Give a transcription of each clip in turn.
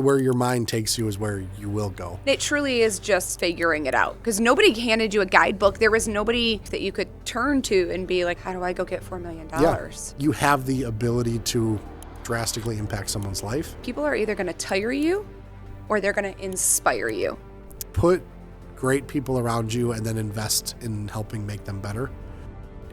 Where your mind takes you is where you will go. It truly is just figuring it out, because nobody handed you a guidebook. There was nobody that you could turn to and be like, how do I go get $4 million? Yeah. You have the ability to drastically impact someone's life. People are either going to tire you or they're going to inspire you. Put great people around you and then invest in helping make them better.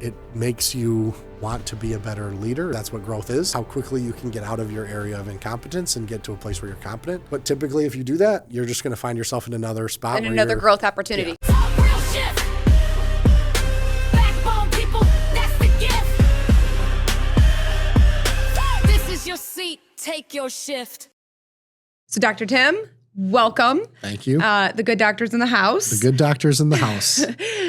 It makes you want to be a better leader. That's what growth is. How quickly you can get out of your area of incompetence and get to a place where you're competent. But typically, if you do that, you're just going to find yourself in another spot. And another growth opportunity. Yeah. This is your seat. Take your shift. So Dr. Tim, welcome. Thank you. The good doctor's in the house. The good doctor's in the house.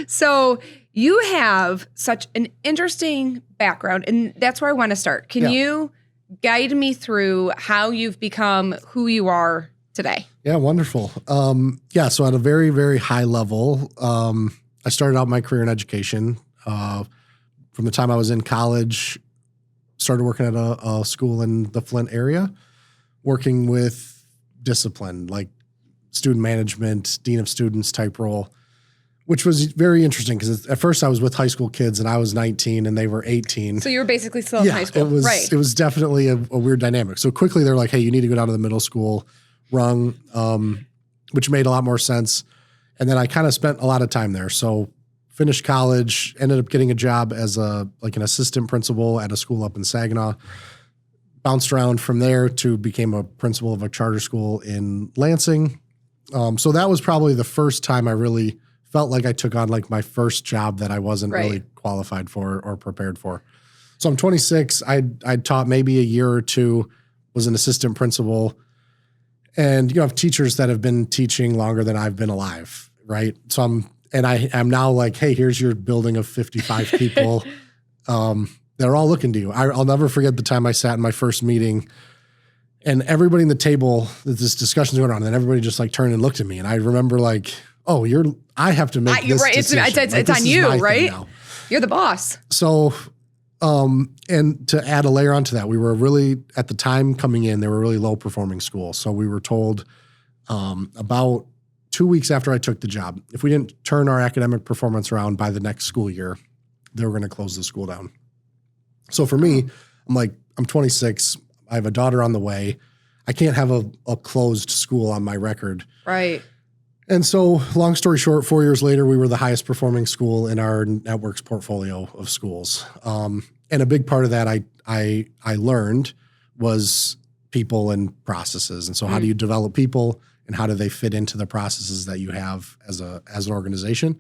So you have such an interesting background, and that's where I want to start. Can you guide me through how you've become who you are today? Yeah, wonderful. So at a very, very high level, I started out my career in education. From the time I was in college, started working at a school in the Flint area, working with discipline, like student management, dean of students type role, which was very interesting because at first I was with high school kids and I was 19 and they were 18. So you were basically still in high school. It was definitely a weird dynamic. So quickly they're like, hey, you need to go down to the middle school rung, which made a lot more sense. And then I kind of spent a lot of time there. So finished college, ended up getting a job as an assistant principal at a school up in Saginaw. Bounced around from there to became a principal of a charter school in Lansing. So that was probably the first time I really felt like I took on like my first job that I wasn't really qualified for or prepared for. So I'm 26. I taught maybe a year or two, was an assistant principal. And you have teachers that have been teaching longer than I've been alive, right? So I'm now like, hey, here's your building of 55 people. They're all looking to you. I'll never forget the time I sat in my first meeting and everybody in the table, this discussion's going on, and then everybody just like turned and looked at me. And I remember like, oh, I have to make this decision. It's on you, right? You're the boss. So, and to add a layer onto that, we were really, at the time coming in, they were a really low performing school. So we were told about 2 weeks after I took the job, if we didn't turn our academic performance around by the next school year, they were going to close the school down. So for me, I'm like, I'm 26. I have a daughter on the way. I can't have a closed school on my record. Right. And so long story short, 4 years later, we were the highest performing school in our network's portfolio of schools. And a big part of that I learned was people and processes. And so how do you develop people and how do they fit into the processes that you have as an organization?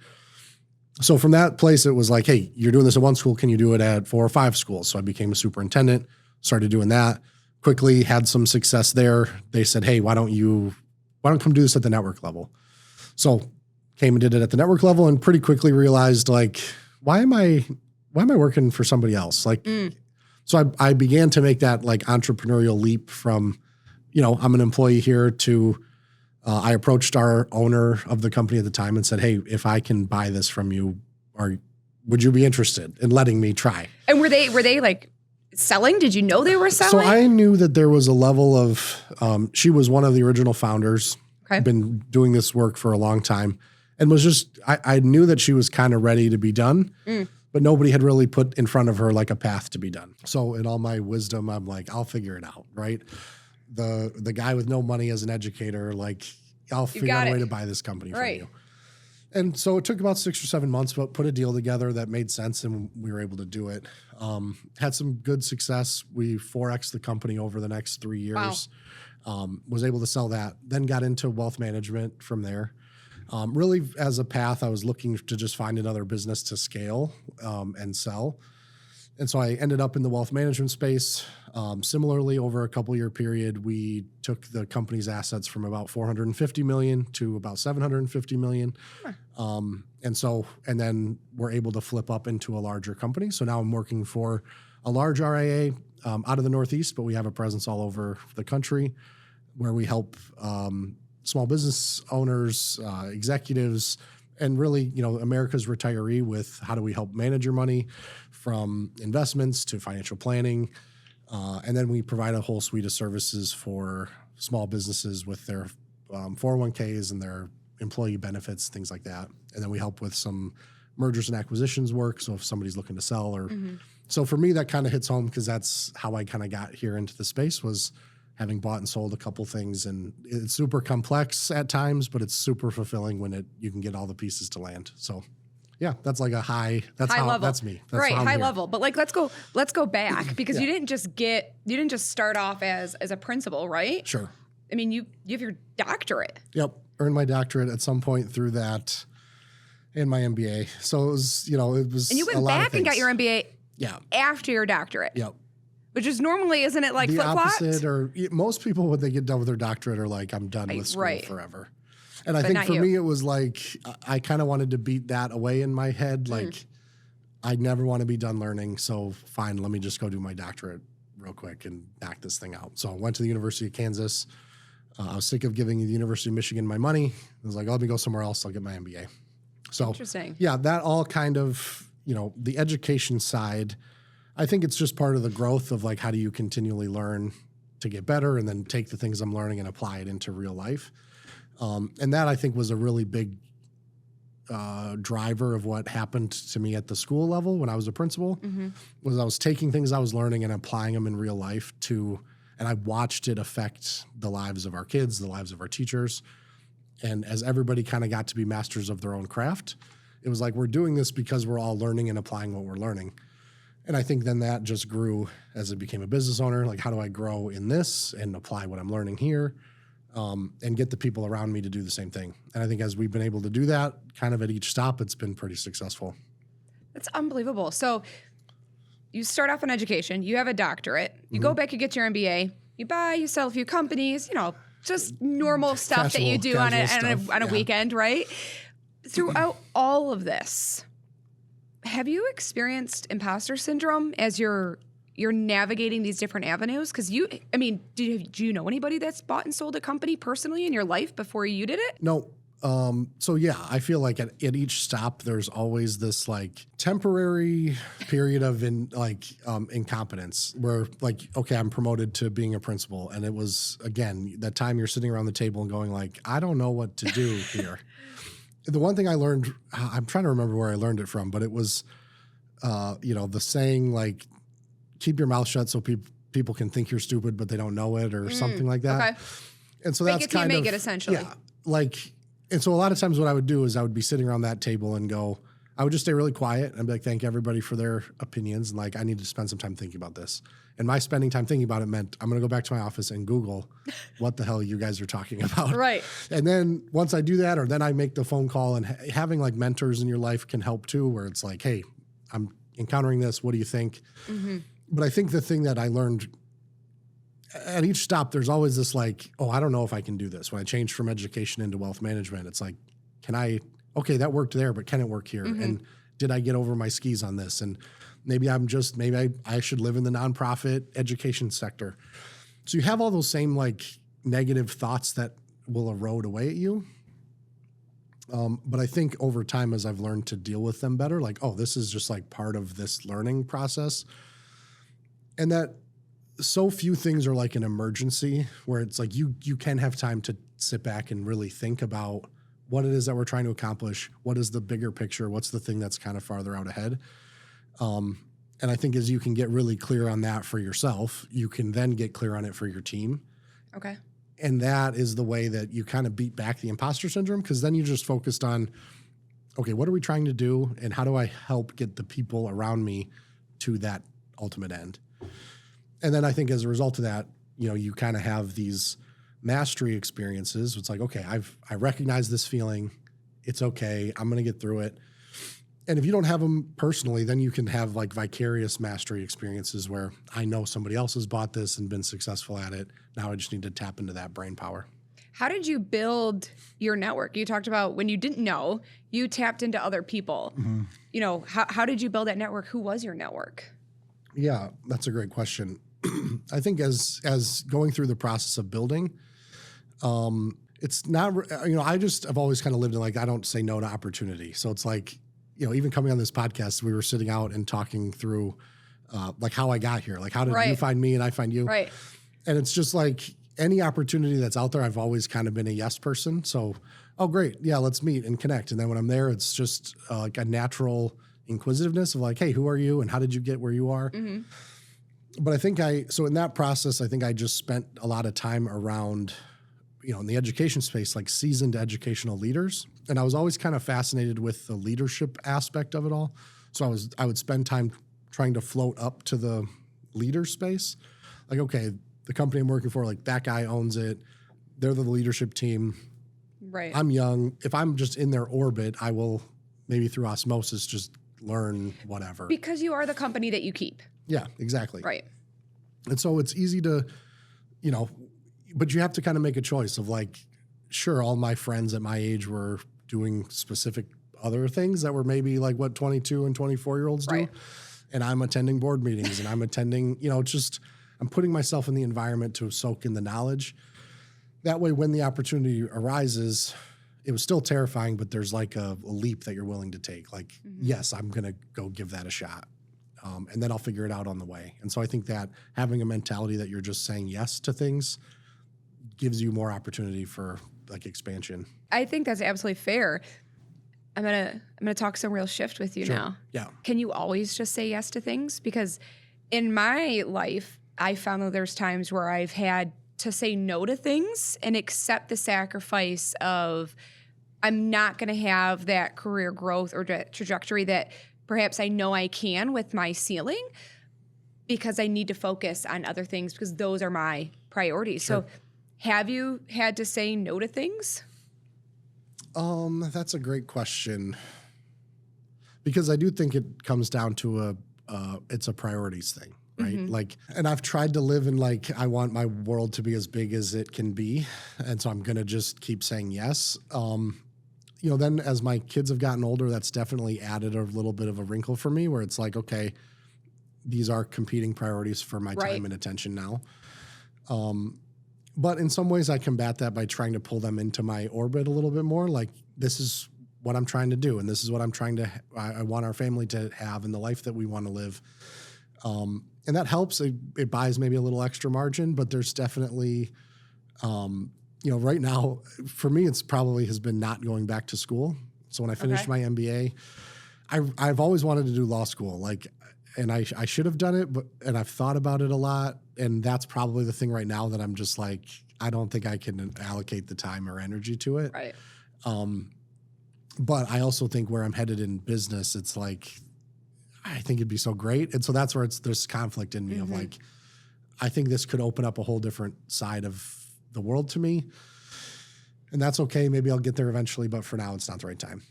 So from that place, it was like, hey, you're doing this at one school. Can you do it at 4 or 5 schools? So I became a superintendent, started doing that, quickly had some success there. They said, hey, why don't come do this at the network level? So came and did it at the network level and pretty quickly realized like, why am I working for somebody else? So I began to make that like entrepreneurial leap from, I'm an employee here to, I approached our owner of the company at the time and said, hey, if I can buy this from you, would you be interested in letting me try? And were they like selling? Did you know they were selling? So I knew that there was a level of, she was one of the original founders, been doing this work for a long time, and was just, I knew that she was kind of ready to be done, but nobody had really put in front of her like a path to be done. So in all my wisdom, I'm like, I'll figure it out, right? The guy with no money as an educator, like I'll figure out a way to buy this company from you. And so it took about 6 or 7 months, but put a deal together that made sense and we were able to do it. Had some good success. We 4X'd the company over the next 3 years. Wow. Was able to sell that, then got into wealth management from there. Really as a path, I was looking to just find another business to scale and sell. And so I ended up in the wealth management space. Similarly, over a couple year period, we took the company's assets from about 450 million to about 750 million. And then we're able to flip up into a larger company. So now I'm working for a large RIA out of the Northeast, but we have a presence all over the country where we help small business owners, executives, and really, America's retiree with how do we help manage your money from investments to financial planning. And then we provide a whole suite of services for small businesses with their 401ks and their employee benefits, things like that. And then we help with some mergers and acquisitions work. So if somebody's looking to sell or so for me, that kind of hits home because that's how I kind of got here into the space was having bought and sold a couple things. And it's super complex at times, but it's super fulfilling when you can get all the pieces to land. So yeah, that's like high level. That's me. That's right. High here. level. But like, let's go back because you didn't just start off as a principal, right? Sure. I mean, you have your doctorate. Yep. Earned my doctorate at some point through that and my MBA. So it was, it was. And you went back and got your MBA after your doctorate. Yep. Which is normally, isn't it like the flip-flopped? opposite, or most people, when they get done with their doctorate, are like, I'm done with school forever. And I think for me, it was like, I kind of wanted to beat that away in my head. Like, I never want to be done learning. So fine, let me just go do my doctorate real quick and knock this thing out. So I went to the University of Kansas. I was sick of giving the University of Michigan my money. I was like, let me go somewhere else. I'll get my MBA. So interesting. Yeah, that all kind of, the education side, I think it's just part of the growth of like, how do you continually learn to get better and then take the things I'm learning and apply it into real life. And that I think was a really big driver of what happened to me at the school level when I was a principal, was I was taking things I was learning and applying them in real life and I watched it affect the lives of our kids, the lives of our teachers. And as everybody kind of got to be masters of their own craft, it was like, we're doing this because we're all learning and applying what we're learning. And I think then that just grew as I became a business owner. Like, how do I grow in this and apply what I'm learning here and get the people around me to do the same thing? And I think as we've been able to do that kind of at each stop, it's been pretty successful. That's unbelievable. So you start off in education, you have a doctorate, you go back, you get your MBA, you sell a few companies, just normal stuff that you do on a weekend, right? Throughout all of this, have you experienced imposter syndrome as you're navigating these different avenues? Because do you know anybody that's bought and sold a company personally in your life before you did it? No. So yeah, I feel like at each stop, there's always this like temporary period of incompetence where like, okay, I'm promoted to being a principal. And it was, again, that time you're sitting around the table and going like, I don't know what to do here. The one thing I learned, I'm trying to remember where I learned it from, but it was, the saying like, keep your mouth shut so people can think you're stupid, but they don't know it or something like that. Okay. And so that's kind of, make it essentially. Yeah. And so a lot of times what I would do is I would be sitting around that table and I would just stay really quiet and be like, thank everybody for their opinions. And like, I need to spend some time thinking about this. And my spending time thinking about it meant I'm going to go back to my office and Google what the hell you guys are talking about. Right. And then once I do that, or then I make the phone call, and having like mentors in your life can help too, where it's like, hey, I'm encountering this. What do you think? Mm-hmm. But I think the thing that I learned at each stop, there's always this like, oh, I don't know if I can do this. When I changed from education into wealth management, it's like, okay, that worked there, but can it work here? Mm-hmm. And did I get over my skis on this? And maybe I should live in the nonprofit education sector. So you have all those same like negative thoughts that will erode away at you. But I think over time, as I've learned to deal with them better, like, oh, this is just like part of this learning process. And that so few things are like an emergency where it's like you can have time to sit back and really think about what it is that we're trying to accomplish. What is the bigger picture? What's the thing that's kind of farther out ahead? And I think as you can get really clear on that for yourself, you can then get clear on it for your team. Okay. And that is the way that you kind of beat back the imposter syndrome, because then you're just focused on, okay, what are we trying to do? And how do I help get the people around me to that ultimate end? And then I think as a result of that, you kind of have these mastery experiences. It's like, okay, I recognize this feeling. It's okay. I'm going to get through it. And if you don't have them personally, then you can have like vicarious mastery experiences where I know somebody else has bought this and been successful at it. Now I just need to tap into that brain power. How did you build your network? You talked about when you didn't know, you tapped into other people. Mm-hmm. How did you build that network? Who was your network? Yeah, that's a great question. I think as going through the process of building, it's not, I've always kind of lived in like, I don't say no to opportunity. So it's like, even coming on this podcast, we were sitting out and talking through like how I got here. Like, how did you find me and I find you? Right. And it's just like, any opportunity that's out there, I've always kind of been a yes person. So, oh, great. Yeah, let's meet and connect. And then when I'm there, it's just like a natural inquisitiveness of like, hey, who are you? And how did you get where you are? Mm-hmm. But I think so in that process, I think I just spent a lot of time around, in the education space, like seasoned educational leaders. And I was always kind of fascinated with the leadership aspect of it all. So I would spend time trying to float up to the leader space. Like, okay, the company I'm working for, like that guy owns it. They're the leadership team. Right. I'm young. If I'm just in their orbit, I will maybe through osmosis just learn whatever. Because you are the company that you keep. Yeah, exactly. Right. And so it's easy to, but you have to kind of make a choice of like, sure, all my friends at my age were doing specific other things that were maybe like what 22 and 24-year-olds do. Right. And I'm attending board meetings and I'm attending, I'm putting myself in the environment to soak in the knowledge. That way, when the opportunity arises, it was still terrifying, but there's like a leap that you're willing to take. Like, yes, I'm going to go give that a shot. And then I'll figure it out on the way. And so I think that having a mentality that you're just saying yes to things gives you more opportunity for like expansion. I think that's absolutely fair. I'm gonna talk some real shift with you now. Yeah. Can you always just say yes to things? Because in my life, I found that there's times where I've had to say no to things and accept the sacrifice of I'm not going to have that career growth or trajectory that perhaps I know I can with my ceiling because I need to focus on other things because those are my priorities. Sure. So have you had to say no to things? That's a great question because I do think it comes down to it's a priorities thing, right? Mm-hmm. Like, and I've tried to live in like, I want my world to be as big as it can be. And so I'm going to just keep saying yes. Then as my kids have gotten older, that's definitely added a little bit of a wrinkle for me where it's like, okay, these are competing priorities for my time and attention now. But in some ways I combat that by trying to pull them into my orbit a little bit more. Like this is what I'm trying to do. And this is what I want our family to have in the life that we want to live. And that helps. It buys maybe a little extra margin, but there's definitely, right now for me, it's probably has been not going back to school. So when I finished my MBA, I've always wanted to do law school. Like, and I should have done it, and I've thought about it a lot. And that's probably the thing right now that I'm just like, I don't think I can allocate the time or energy to it. Right. But I also think where I'm headed in business, it's like, I think it'd be so great. And so that's where there's conflict in me of like, I think this could open up a whole different side of the world to me. And that's okay. Maybe I'll get there eventually, but for now it's not the right time.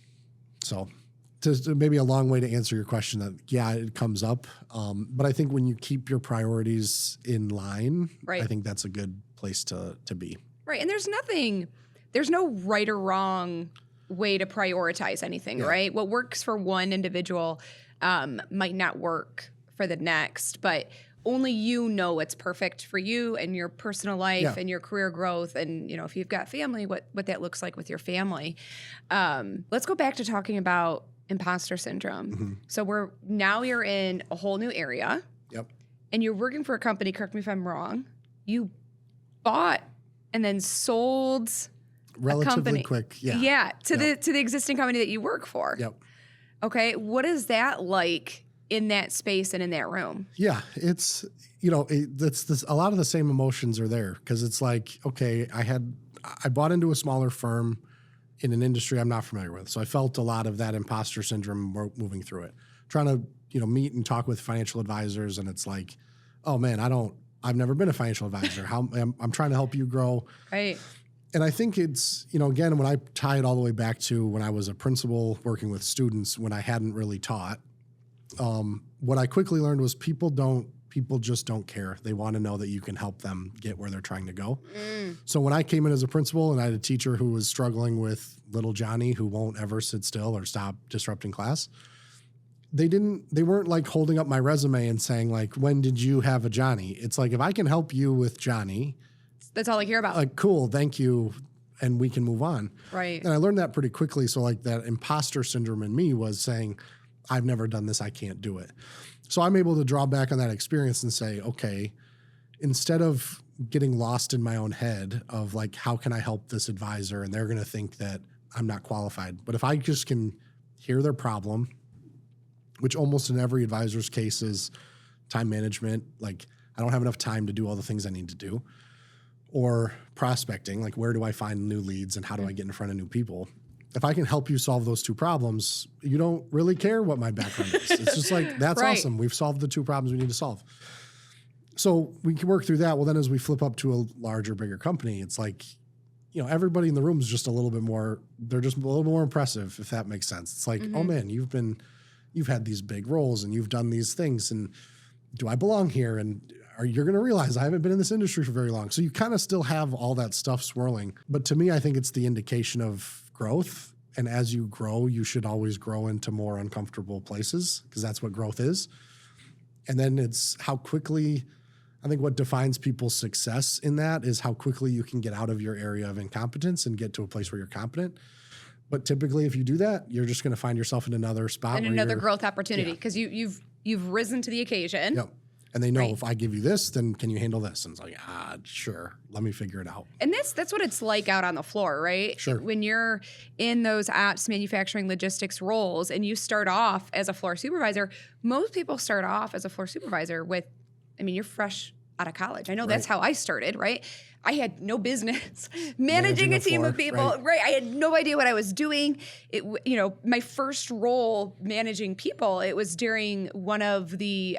So maybe a long way to answer your question that, yeah, it comes up. But I think when you keep your priorities in line, I think that's a good place to be. Right. And there's no right or wrong way to prioritize anything, right? What works for one individual might not work for the next, but only you know what's perfect for you and your personal life and your career growth. And, if you've got family, what that looks like with your family. Let's go back to talking about imposter syndrome. Mm-hmm. So you're in a whole new area. Yep. And you're working for a company, correct me if I'm wrong, you bought and then sold relatively quick. Yeah. Yeah. To the existing company that you work for. Yep. Okay. What is that like in that space and in that room? Yeah. It's, a lot of the same emotions are there because it's like, okay, I bought into a smaller firm in an industry I'm not familiar with. So I felt a lot of that imposter syndrome moving through it, trying to, meet and talk with financial advisors. And it's like, oh man, I've never been a financial advisor. I'm trying to help you grow. Right. And I think it's, again, when I tie it all the way back to when I was a principal working with students, when I hadn't really taught, what I quickly learned was people just don't care. They want to know that you can help them get where they're trying to go. So when I came in as a principal and I had a teacher who was struggling with little Johnny who won't ever sit still or stop disrupting class, they weren't like holding up my resume and saying like, when did you have a Johnny? It's like, if I can help you with Johnny, that's all I care about. Like, cool, thank you. And we can move on. Right. And I learned that pretty quickly. So like that imposter syndrome in me was saying, I've never done this. I can't do it. So I'm able to draw back on that experience and say, okay, instead of getting lost in my own head of like, how can I help this advisor? And they're going to think that I'm not qualified. But if I just can hear their problem, which almost in every advisor's case is time management, like I don't have enough time to do all the things I need to do, or prospecting, like where do I find new leads and how do I get in front of new people? If I can help you solve those two problems, you don't really care what my background is. It's just like, that's awesome. We've solved the two problems we need to solve. So we can work through that. Well, then as we flip up to a larger, bigger company, it's like, you know, everybody in the room is just a little bit more, they're just a little more impressive, if that makes sense. It's like, oh man, you've had these big roles and you've done these things, and do I belong here? And you're going to realize I haven't been in this industry for very long. So you kind of still have all that stuff swirling. But to me, I think it's the indication of growth. And as you grow, you should always grow into more uncomfortable places, because that's what growth is. And then it's how quickly, I think what defines people's success in that is how quickly you can get out of your area of incompetence and get to a place where you're competent. But typically, if you do that, you're just going to find yourself in another spot. And another growth opportunity, because you've risen to the occasion. Yep. And they know, if I give you this, then can you handle this? And it's like, sure, let me figure it out. And that's what it's like out on the floor, right? Sure. When you're in those ops, manufacturing, logistics roles, and you start off as a floor supervisor, most people start off as a floor supervisor with, I mean, you're fresh out of college. I know that's how I started, right? I had no business managing a team of people, right? I had no idea what I was doing. My first role managing people, it was during one of the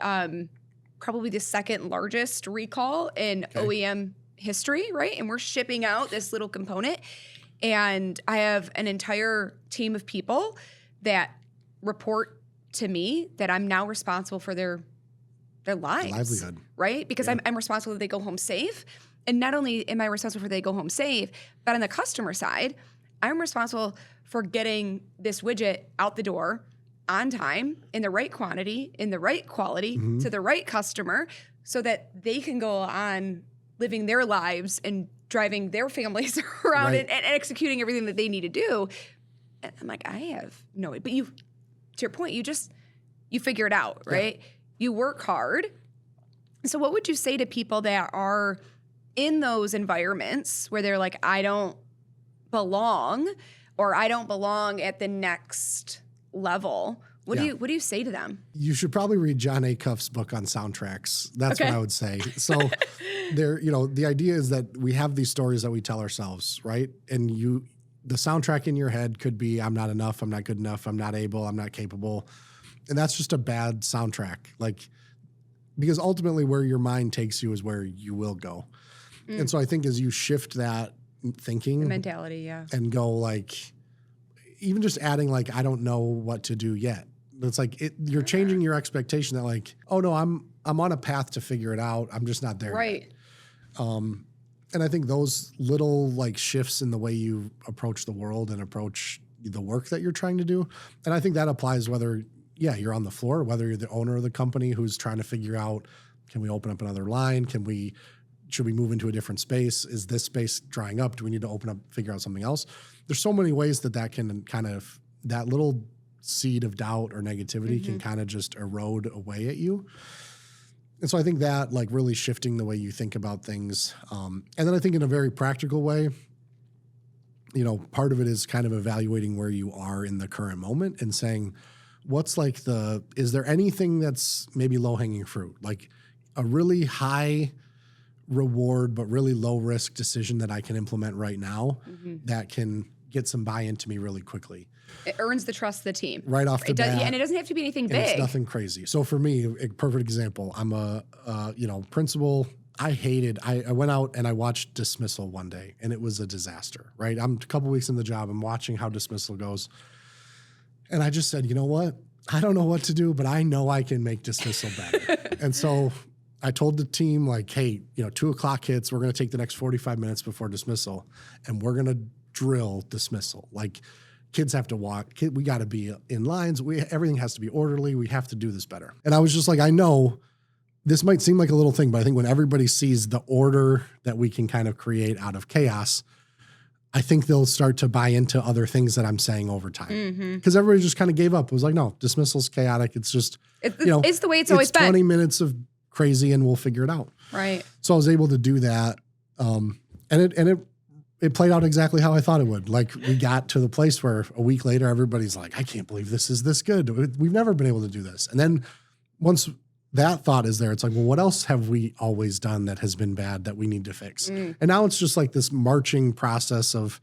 probably the second largest recall in OEM history, right? And we're shipping out this little component, and I have an entire team of people that report to me that I'm now responsible for their lives, livelihood, right? Because I'm responsible that they go home safe. And not only am I responsible for they go home safe, but on the customer side, I'm responsible for getting this widget out the door on time, in the right quantity, in the right quality, to the right customer, so that they can go on living their lives and driving their families around and executing everything that they need to do. And I'm like, I have no way. But to your point, you figure it out, right? Yeah. You work hard. So what would you say to people that are in those environments where they're like, I don't belong, or I don't belong at the next level? What do you say to them? You should probably read John Acuff's book on soundtracks. That's what I would say. So the idea is that we have these stories that we tell ourselves, right? And the soundtrack in your head could be, I'm not enough, I'm not good enough, I'm not able, I'm not capable. And that's just a bad soundtrack. Because ultimately where your mind takes you is where you will go. And so I think as you shift that thinking, the mentality, and go even just adding I don't know what to do yet. It's you're changing your expectation that oh no, I'm on a path to figure it out. I'm just not there yet. And I think those little shifts in the way you approach the world and approach the work that you're trying to do. And I think that applies whether you're on the floor, whether you're the owner of the company who's trying to figure out, can we open up another line? Should we move into a different space? Is this space drying up? Do we need to open up, figure out something else? There's so many ways that can kind of, that little seed of doubt or negativity can kind of just erode away at you. And so I think that really shifting the way you think about things. And then I think in a very practical way, part of it is kind of evaluating where you are in the current moment and saying, what's is there anything that's maybe low hanging fruit? A really high reward, but really low risk decision that I can implement right now that can get some buy-in to me really quickly. It earns the trust of the team. Right off the bat. And it doesn't have to be anything big. It's nothing crazy. So for me, a perfect example, I'm a principal. I went out and I watched dismissal one day, and it was a disaster, right? I'm a couple weeks in the job. I'm watching how dismissal goes. And I just said, you know what? I don't know what to do, but I know I can make dismissal better. And so I told the team hey, 2:00 hits. We're going to take the next 45 minutes before dismissal, and we're going to drill dismissal. Kids have to walk. We got to be in lines. Everything has to be orderly. We have to do this better. And I was just I know this might seem like a little thing, but I think when everybody sees the order that we can kind of create out of chaos, I think they'll start to buy into other things that I'm saying over time. Because everybody just kind of gave up. It was no, dismissal's chaotic. It's just, it's the way it's always been. 20 minutes of crazy and we'll figure it out. Right. So I was able to do that. And it played out exactly how I thought it would. Like we got to the place where a week later, everybody's like, I can't believe this is this good. We've never been able to do this. And then once that thought is there, it's like, well, what else have we always done that has been bad that we need to fix? And now it's just like this marching process of,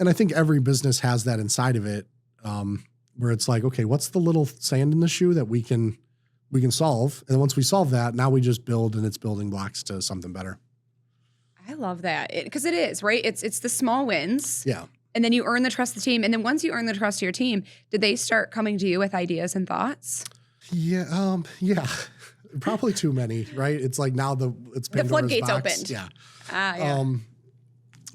and I think every business has that inside of it, where it's like, okay, what's the little sand in the shoe that we can solve? And then once we solve that, now we just build, and it's building blocks to something better. I love that, because it is, right? It's the small wins. Yeah. And then you earn the trust of the team. And then once you earn the trust of your team, did they start coming to you with ideas and thoughts? Yeah. Yeah. Probably too many, right? It's like now it's the floodgates box. opened. Yeah. Yeah.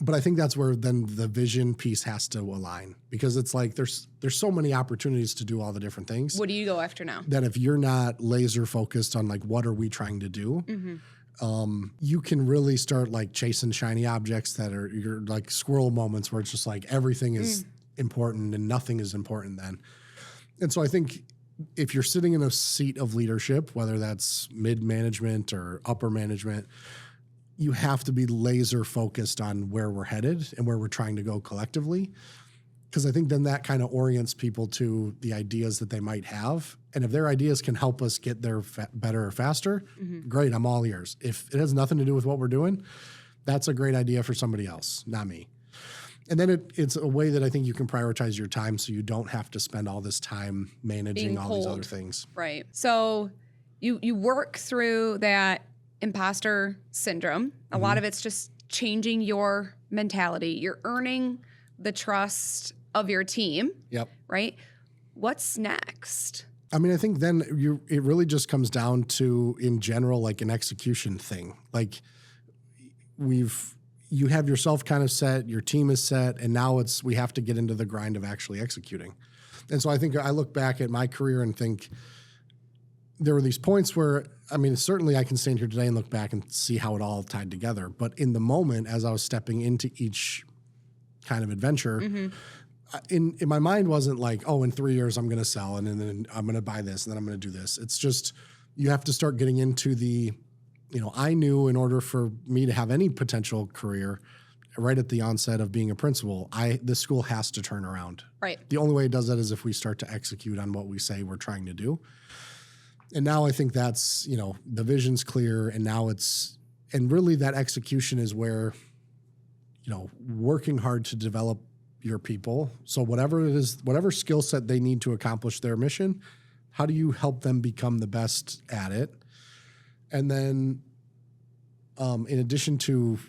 But I think that's where then the vision piece has to align, because it's like there's so many opportunities to do all the different things. What do you go after now? That if you're not laser focused on like what are we trying to do, you can really start like chasing shiny objects that are your like squirrel moments where it's just like everything is important and nothing is important then. And so I think if you're sitting in a seat of leadership, whether that's mid management or upper management, you have to be laser focused on where we're headed and where we're trying to go collectively. Because I think then that kind of orients people to the ideas that they might have. And if their ideas can help us get there better or faster, great, I'm all ears. If it has nothing to do with what we're doing, that's a great idea for somebody else, not me. And then it's a way that I think you can prioritize your time so you don't have to spend all this time managing all these other things. Right. So you work through that imposter syndrome. A lot of it's just changing your mentality. You're earning the trust of your team. Yep. Right? What's next? I mean, I think then it really just comes down to, in general, like an execution thing. Like you have yourself kind of set, your team is set, and now we have to get into the grind of actually executing. And so I think I look back at my career and think there were these points where, I mean, certainly I can stand here today and look back and see how it all tied together. But in the moment, as I was stepping into each kind of adventure, in my mind wasn't like, oh, in 3 years I'm going to sell and then I'm going to buy this and then I'm going to do this. It's just, you have to start getting into the, I knew in order for me to have any potential career right at the onset of being a principal, this school has to turn around. Right. The only way it does that is if we start to execute on what we say we're trying to do. And now I think that's, the vision's clear, and now and really that execution is where, working hard to develop your people. So whatever it is, whatever skill set they need to accomplish their mission, how do you help them become the best at it? And then in addition to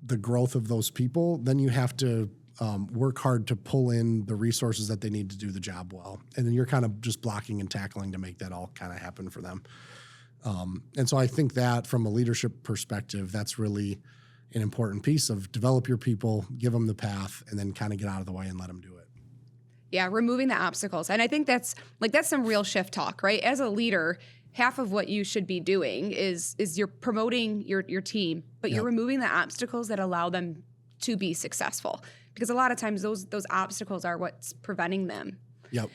the growth of those people, then you have to work hard to pull in the resources that they need to do the job well. And then you're kind of just blocking and tackling to make that all kind of happen for them. And so I think that from a leadership perspective, that's really an important piece of develop your people, give them the path, and then kind of get out of the way and let them do it. Yeah, removing the obstacles. And I think that's some real shift talk, right? As a leader, half of what you should be doing is you're promoting your team, but you're removing the obstacles that allow them to be successful. Because a lot of times those obstacles are what's preventing them. Yep.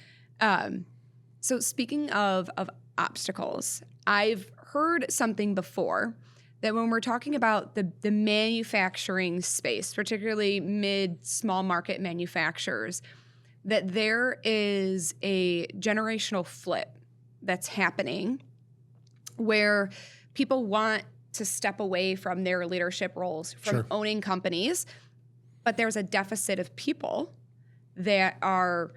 So speaking of obstacles, I've heard something before that when we're talking about the manufacturing space, particularly small market manufacturers, that there is a generational flip that's happening where people want to step away from their leadership roles, from owning companies, but there's a deficit of people that are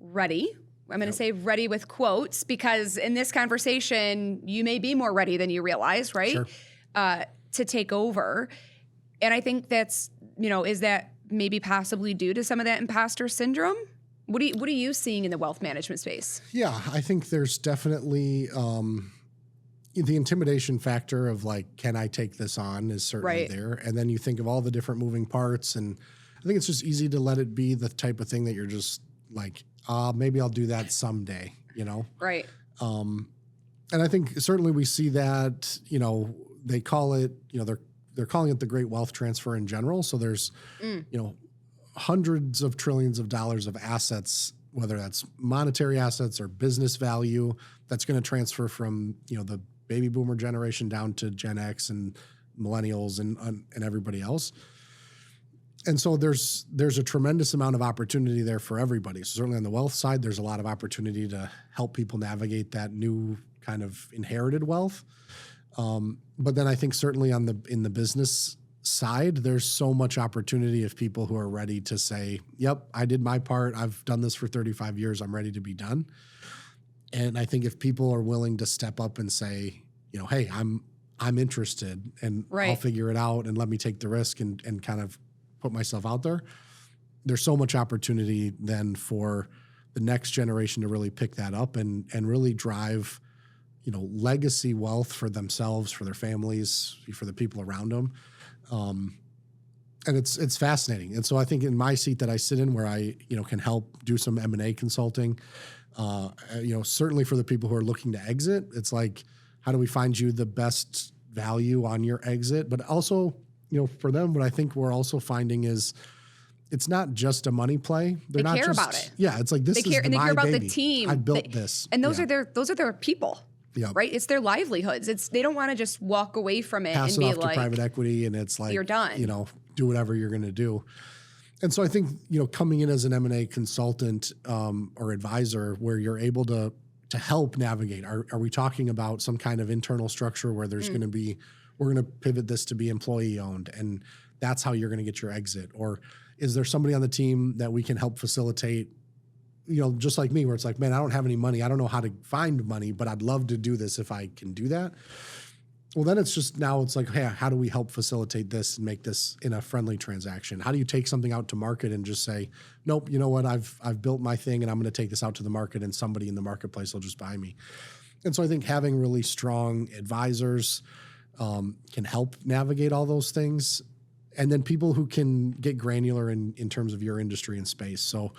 ready. I'm going to say ready with quotes, because in this conversation, you may be more ready than you realize, right? Sure. To take over. And I think that's, is that maybe possibly due to some of that imposter syndrome? What are you seeing in the wealth management space? Yeah, I think there's definitely the intimidation factor of like, can I take this on is certainly there. And then you think of all the different moving parts. And I think it's just easy to let it be the type of thing that you're just like, maybe I'll do that someday, Right. And I think certainly we see that, they call it, they're calling it the great wealth transfer in general. So there's, hundreds of trillions of dollars of assets, whether that's monetary assets or business value, that's going to transfer from, the baby boomer generation down to Gen X and millennials and everybody else. And so there's a tremendous amount of opportunity there for everybody. So certainly on the wealth side, there's a lot of opportunity to help people navigate that new kind of inherited wealth. But then I think certainly in the business side, there's so much opportunity of people who are ready to say, yep, I did my part. I've done this for 35 years. I'm ready to be done. And I think if people are willing to step up and say, hey, I'm interested and I'll figure it out and let me take the risk and kind of put myself out there, there's so much opportunity then for the next generation to really pick that up and really drive, legacy wealth for themselves, for their families, for the people around them. And it's fascinating. And so I think in my seat that I sit in where I, can help do some M&A consulting, certainly for the people who are looking to exit, it's like, how do we find you the best value on your exit? But also, for them, what I think we're also finding is it's not just a money play. They care about it. Yeah, it's like this is my baby. They care about the team. I built this. And those are their people. Yeah. Right? It's their livelihoods. They don't want to just walk away from it Pass and it be off like to private equity and it's like you're done. Do whatever you're going to do. And so I think, coming in as an M&A consultant or advisor where you're able to help navigate, are we talking about some kind of internal structure where there's going to be, we're going to pivot this to be employee owned and that's how you're going to get your exit? Or is there somebody on the team that we can help facilitate, just like me, where it's like, man, I don't have any money. I don't know how to find money, but I'd love to do this if I can do that. Well, then it's like, hey, how do we help facilitate this and make this in a friendly transaction? How do you take something out to market and just say, nope, you know what, I've built my thing and I'm going to take this out to the market and somebody in the marketplace will just buy me. And so I think having really strong advisors can help navigate all those things. And then people who can get granular in terms of your industry and space. So,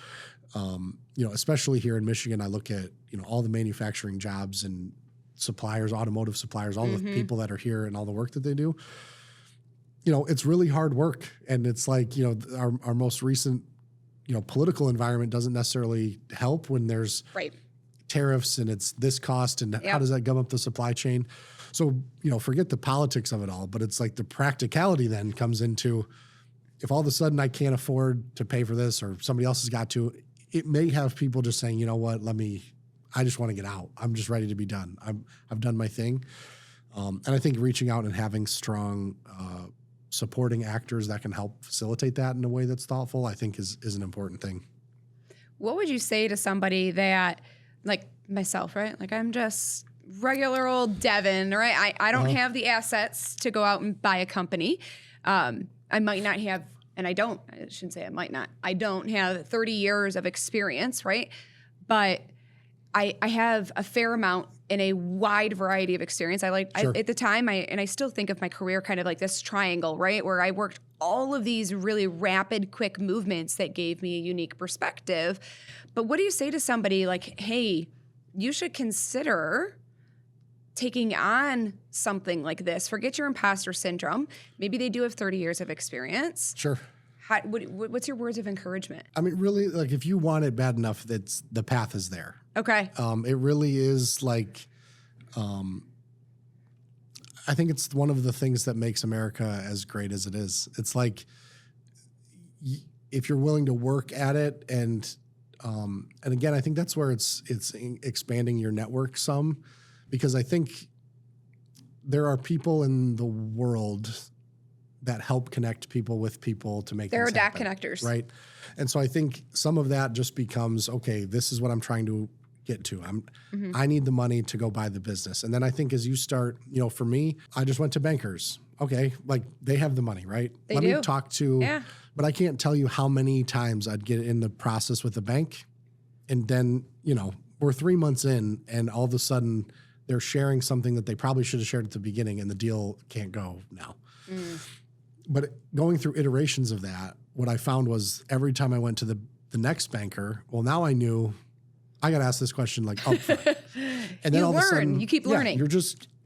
especially here in Michigan, I look at, all the manufacturing jobs and suppliers, automotive suppliers, all the people that are here and all the work that they do. It's really hard work. And it's like, our most recent, political environment doesn't necessarily help when there's tariffs and it's this cost and how does that gum up the supply chain? So, forget the politics of it all, but it's like the practicality then comes into if all of a sudden I can't afford to pay for this or somebody else has got to, it may have people just saying, you know what, I just want to get out. I'm just ready to be done. I've done my thing. And I think reaching out and having strong supporting actors that can help facilitate that in a way that's thoughtful, I think is an important thing. What would you say to somebody that, like myself, right? Like I'm just regular old Devin, right? I don't have the assets to go out and buy a company. I might not have, and I shouldn't say I might not. I don't have 30 years of experience, right? But I have a fair amount in a wide variety of experience. At the time, I still think of my career kind of like this triangle, right? Where I worked all of these really rapid, quick movements that gave me a unique perspective. But what do you say to somebody like, hey, you should consider taking on something like this? Forget your imposter syndrome. Maybe they do have 30 years of experience. Sure. What's your words of encouragement? I mean, really, like if you want it bad enough, the path is there. Okay. It really is like, I think it's one of the things that makes America as great as it is. It's like, if you're willing to work at it and again, I think that's where it's expanding your network some, because I think there are people in the world that help connect people with people to make there things are happen, DAC connectors, right? And so I think some of that just becomes, okay, this is what I'm trying to get to. I need the money to go buy the business. And then I think as you start, for me, I just went to bankers. Okay, like they have the money, right? Let me talk to, but I can't tell you how many times I'd get in the process with the bank. And then, we're 3 months in and all of a sudden they're sharing something that they probably should have shared at the beginning and the deal can't go now. But going through iterations of that, what I found was every time I went to the next banker, well, now I knew I got to ask this question like upfront. And then all of a sudden, you keep learning.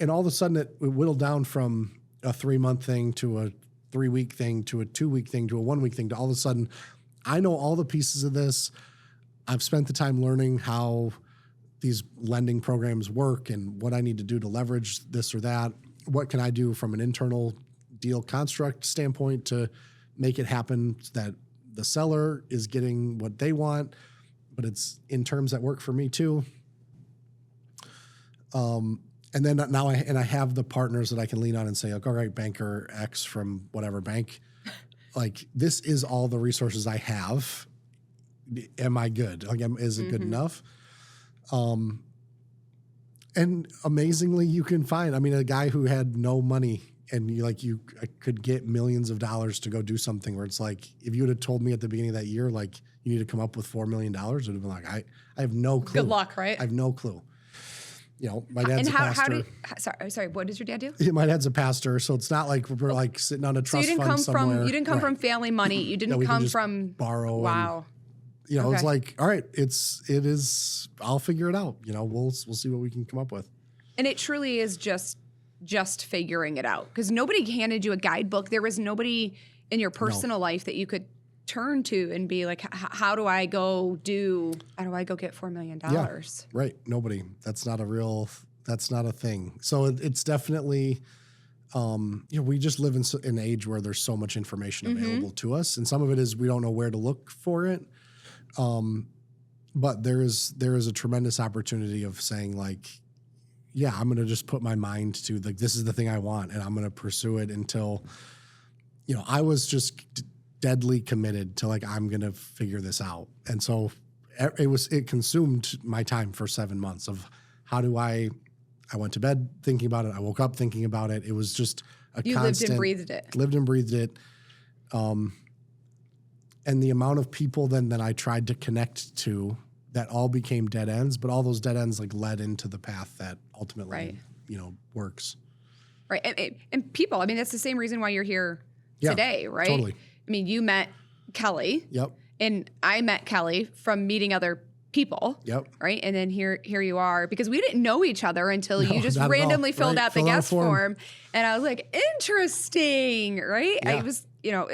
And all of a sudden it whittled down from a 3-month thing to a 3-week thing to a 2-week thing to a 1-week thing to all of a sudden, I know all the pieces of this. I've spent the time learning how these lending programs work and what I need to do to leverage this or that. What can I do from an internal deal construct standpoint to make it happen so that the seller is getting what they want, but it's in terms that work for me too. And then now I have the partners that I can lean on and say, like, all right, banker X from whatever bank, like this is all the resources I have. Am I good? Like, is it good enough? And amazingly, you can find, I mean, a guy who had no money and you could get millions of dollars to go do something where it's like, if you would have told me at the beginning of that year, like you need to come up with $4 million, it would have been like, I have no clue. Good luck, right? I have no clue. You know, my dad's a pastor. Sorry, what does your dad do? My dad's a pastor, so it's not like we're like sitting on a trust fund somewhere. You didn't come from family money. You didn't come from borrow. Wow. And, you know, it's like, all right, it is. I'll figure it out. You know, we'll see what we can come up with. And it truly is just figuring it out, because nobody handed you a guidebook. There was nobody in your personal life that you could turn to and be like, how do I go get $4 million? Yeah, right. Nobody. That's not a thing. So it's definitely, you know, we just live in an age where there's so much information available to us. And some of it is we don't know where to look for it. But there is a tremendous opportunity of saying like, yeah, I'm going to just put my mind to like, this is the thing I want, and I'm going to pursue it until, you know, I was just deadly committed to like, I'm going to figure this out. And so it consumed my time for 7 months of how do I went to bed thinking about it. I woke up thinking about it. It was just you constant. Lived and breathed it. And the amount of people then that I tried to connect to that all became dead ends, but all those dead ends like led into the path that ultimately, you know, works. Right. And people, I mean, that's the same reason why you're here today, right? Totally. I mean, you met Kelly. Yep. And I met Kelly from meeting other people. Yep. Right. And then here you are, because we didn't know each other until you just randomly filled out the guest form. And I was like, interesting. Right. Yeah. I was, you know,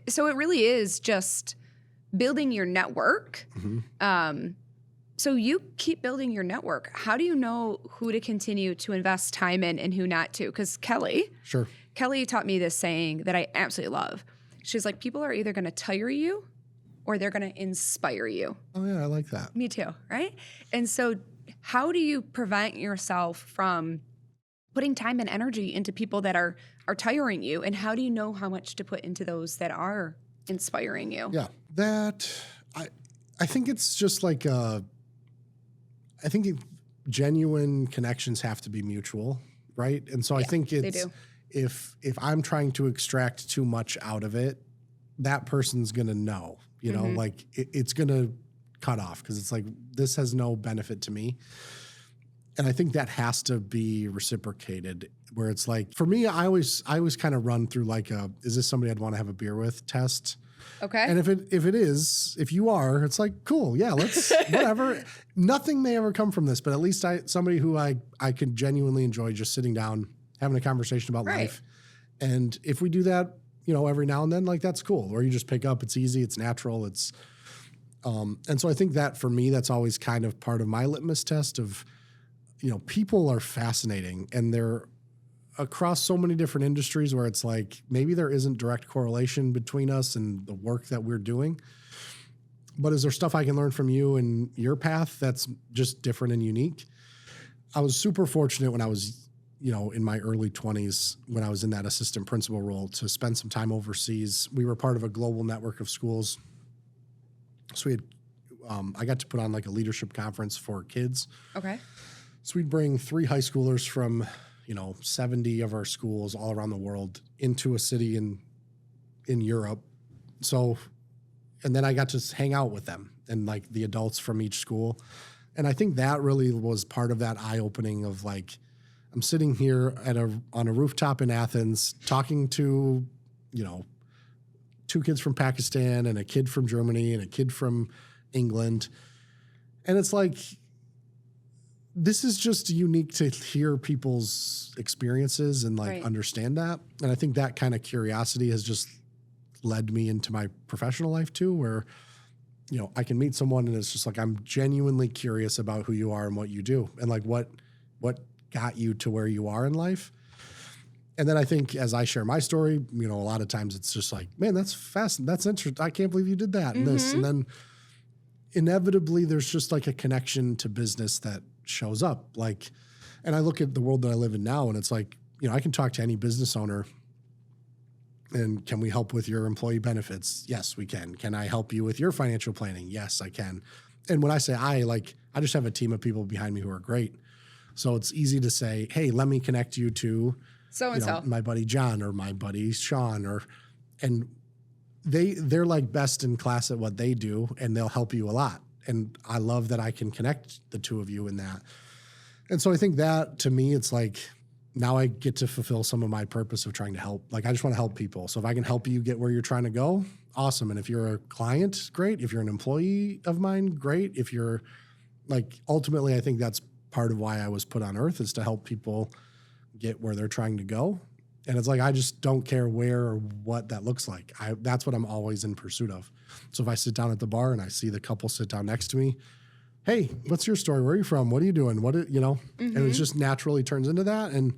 so it really is just building your network. So you keep building your network. How do you know who to continue to invest time in and who not to? Because Kelly taught me this saying that I absolutely love. She's like, people are either going to tire you or they're going to inspire you. Oh, yeah, I like that. Me too, right? And so how do you prevent yourself from putting time and energy into people that are tiring you? And how do you know how much to put into those that are inspiring you? Yeah, I think it's just like, I think genuine connections have to be mutual, right? And so I think it's, if I'm trying to extract too much out of it, that person's going to know, you know, like it's going to cut off because it's like, this has no benefit to me. And I think that has to be reciprocated, where it's like, for me, I always kind of run through like is this somebody I'd want to have a beer with test? Okay. And if you are, it's like, cool. Yeah, let's, whatever. Nothing may ever come from this, but at least somebody who I could genuinely enjoy just sitting down, having a conversation about life. And if we do that, you know, every now and then, like, that's cool. Or you just pick up, it's easy, it's natural. It's, and so I think that for me, that's always kind of part of my litmus test of, you know, people are fascinating and they're across so many different industries where it's like, maybe there isn't direct correlation between us and the work that we're doing, but is there stuff I can learn from you and your path that's just different and unique? I was super fortunate when I was, you know, in my early 20s, when I was in that assistant principal role, to spend some time overseas. We were part of a global network of schools. So we had, I got to put on like a leadership conference for kids. Okay. So we'd bring 3 high schoolers from, you know, 70 of our schools all around the world into a city in Europe. So, and then I got to hang out with them and like the adults from each school. And I think that really was part of that eye-opening of like, I'm sitting here on a rooftop in Athens talking to, you know, 2 kids from Pakistan and a kid from Germany and a kid from England. And it's like, this is just unique to hear people's experiences and like understand that. And I think that kind of curiosity has just led me into my professional life too, where I can meet someone and it's just like, I'm genuinely curious about who you are and what you do and like what got you to where you are in life. And then I think as I share my story, a lot of times it's just like, man, that's fast. That's interesting. I can't believe you did that and this. And then inevitably there's just like a connection to business that shows up. Like, and I look at the world that I live in now and it's like, I can talk to any business owner and can we help with your employee benefits? Yes, we can. Can I help you with your financial planning? Yes, I can. And when I say I just have a team of people behind me who are great. So it's easy to say, hey, let me connect you to so-and-so, my buddy John or my buddy Sean, and they're like best in class at what they do and they'll help you a lot. And I love that I can connect the two of you in that. And so I think that to me, it's like, now I get to fulfill some of my purpose of trying to help. Like, I just want to help people. So if I can help you get where you're trying to go, awesome. And if you're a client, great. If you're an employee of mine, great. If you're ultimately, I think that's part of why I was put on earth is to help people get where they're trying to go. And it's like, I just don't care where or what that looks like. That's what I'm always in pursuit of. So if I sit down at the bar and I see the couple sit down next to me, hey, what's your story? Where are you from? What are you doing? And it just naturally turns into that. And,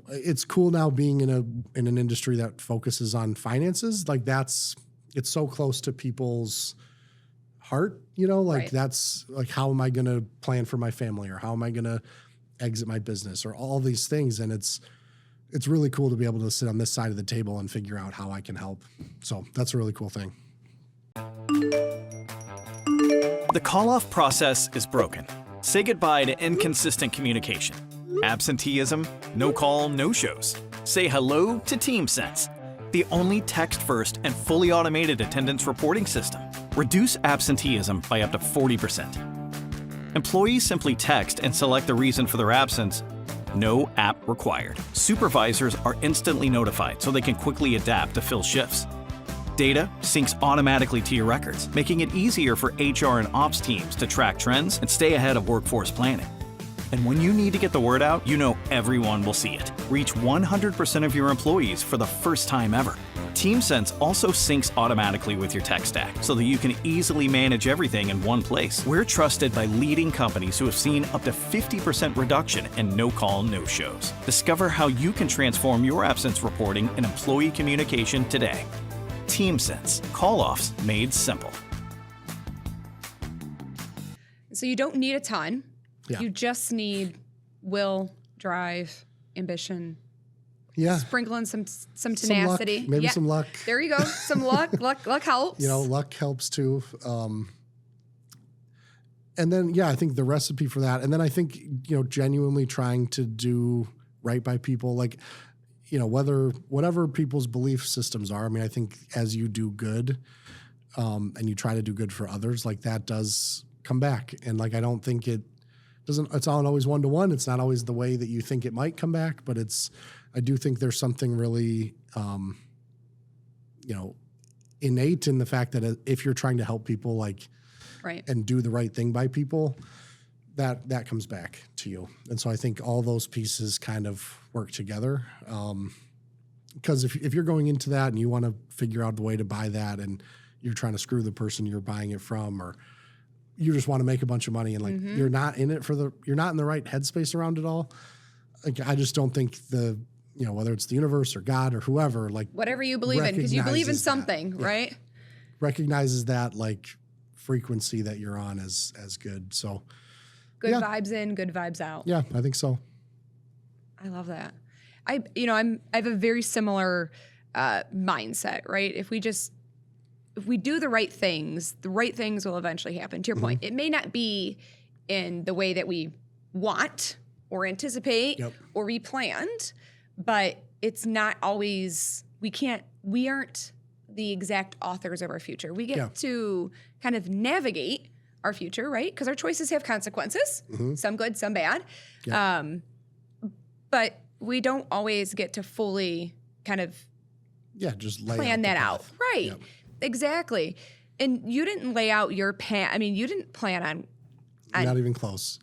it's cool now being in an industry that focuses on finances. Like it's so close to people's heart, Right. That's like, how am I going to plan for my family or how am I going to exit my business or all these things. And it's really cool to be able to sit on this side of the table and figure out how I can help. So that's a really cool thing. The call-off process is broken. Say goodbye to inconsistent communication. Absenteeism, no call, no shows. Say hello to TeamSense, the only text-first and fully automated attendance reporting system. Reduce absenteeism by up to 40%. Employees simply text and select the reason for their absence. No app required. Supervisors are instantly notified so they can quickly adapt to fill shifts. Data syncs automatically to your records, making it easier for HR and ops teams to track trends and stay ahead of workforce planning. And when you need to get the word out, everyone will see it. Reach 100% of your employees for the first time ever. TeamSense also syncs automatically with your tech stack so that you can easily manage everything in one place. We're trusted by leading companies who have seen up to 50% reduction in no-call, no-shows. Discover how you can transform your absence reporting and employee communication today. TeamSense. Call-offs made simple. So you don't need a ton. Yeah. You just need will, drive, ambition. Yeah. Sprinkle in some tenacity. Some luck, maybe some luck. There you go. Some luck. Luck helps. Luck helps too. And then, I think the recipe for that. And then I think, genuinely trying to do right by people, whatever people's belief systems are. I mean, I think as you do good, and you try to do good for others, that does come back. And I don't think it's not always one-to-one. It's not always the way that you think it might come back, but I do think there's something really, innate in the fact that if you're trying to help people right. and do the right thing by people, that comes back to you. And so I think all those pieces kind of work together. Because if you're going into that and you want to figure out the way to buy that and you're trying to screw the person you're buying it from, or you just want to make a bunch of money and you're not in it you're not in the right headspace around it all. I just don't think whether it's the universe or God or whoever, whatever you believe in, because you believe in something, right? Recognizes that frequency that you're on as good. So good vibes in, good vibes out. Yeah, I think so. I love that. I have a very similar mindset, right? If we do the right things will eventually happen. To your point, it may not be in the way that we want or anticipate or we planned, but it's not always, we aren't the exact authors of our future. We get to kind of navigate our future, right? Because our choices have consequences, some good, some bad. But we don't always get to fully kind of just plan that out. Right. Yep. Exactly. And you didn't lay out your you didn't plan on not even close.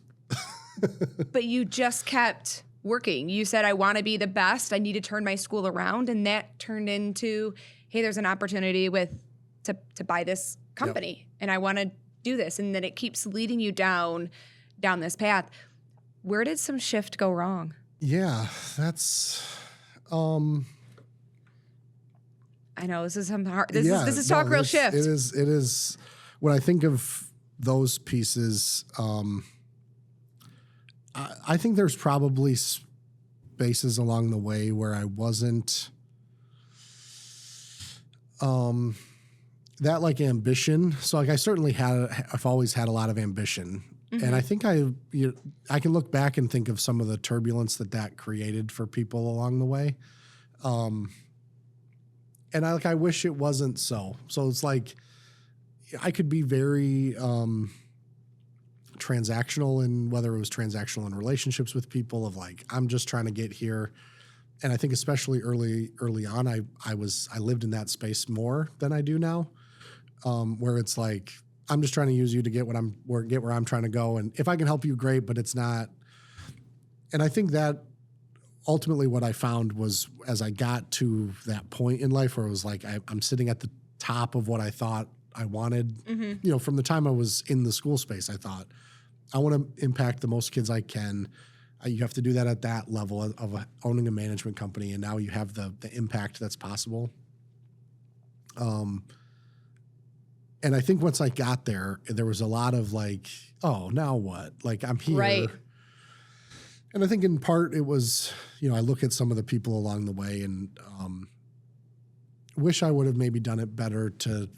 But you just kept working. You said, I want to be the best. I need to turn my school around. And that turned into, hey, there's an opportunity with to buy this company and I want to do this. And then it keeps leading you down this path. Where did some shift go wrong? Yeah, that's, I know this is some hard, this is talk real shift. It is when I think of those pieces, I think there's probably spaces along the way where I wasn't, that like ambition. So like I certainly I've always had a lot of ambition. And I think I can look back and think of some of the turbulence that created for people along the way. And I wish it wasn't so. So it's like I could be very transactional in whether it was transactional in relationships with people of like, I'm just trying to get here. And I think especially early on, I lived in that space more than I do now, where it's like, I'm just trying to use you to get where I'm trying to go. And if I can help you, great, but it's not. And I think that ultimately what I found was as I got to that point in life where it was like, I'm sitting at the top of what I thought I wanted, from the time I was in the school space, I thought I want to impact the most kids I can. You have to do that at that level of owning a management company. And now you have the impact that's possible. And I think once I got there, there was a lot of like, oh, now what? Like I'm here. Right. And I think in part it was, I look at some of the people along the way and wish I would have maybe done it better to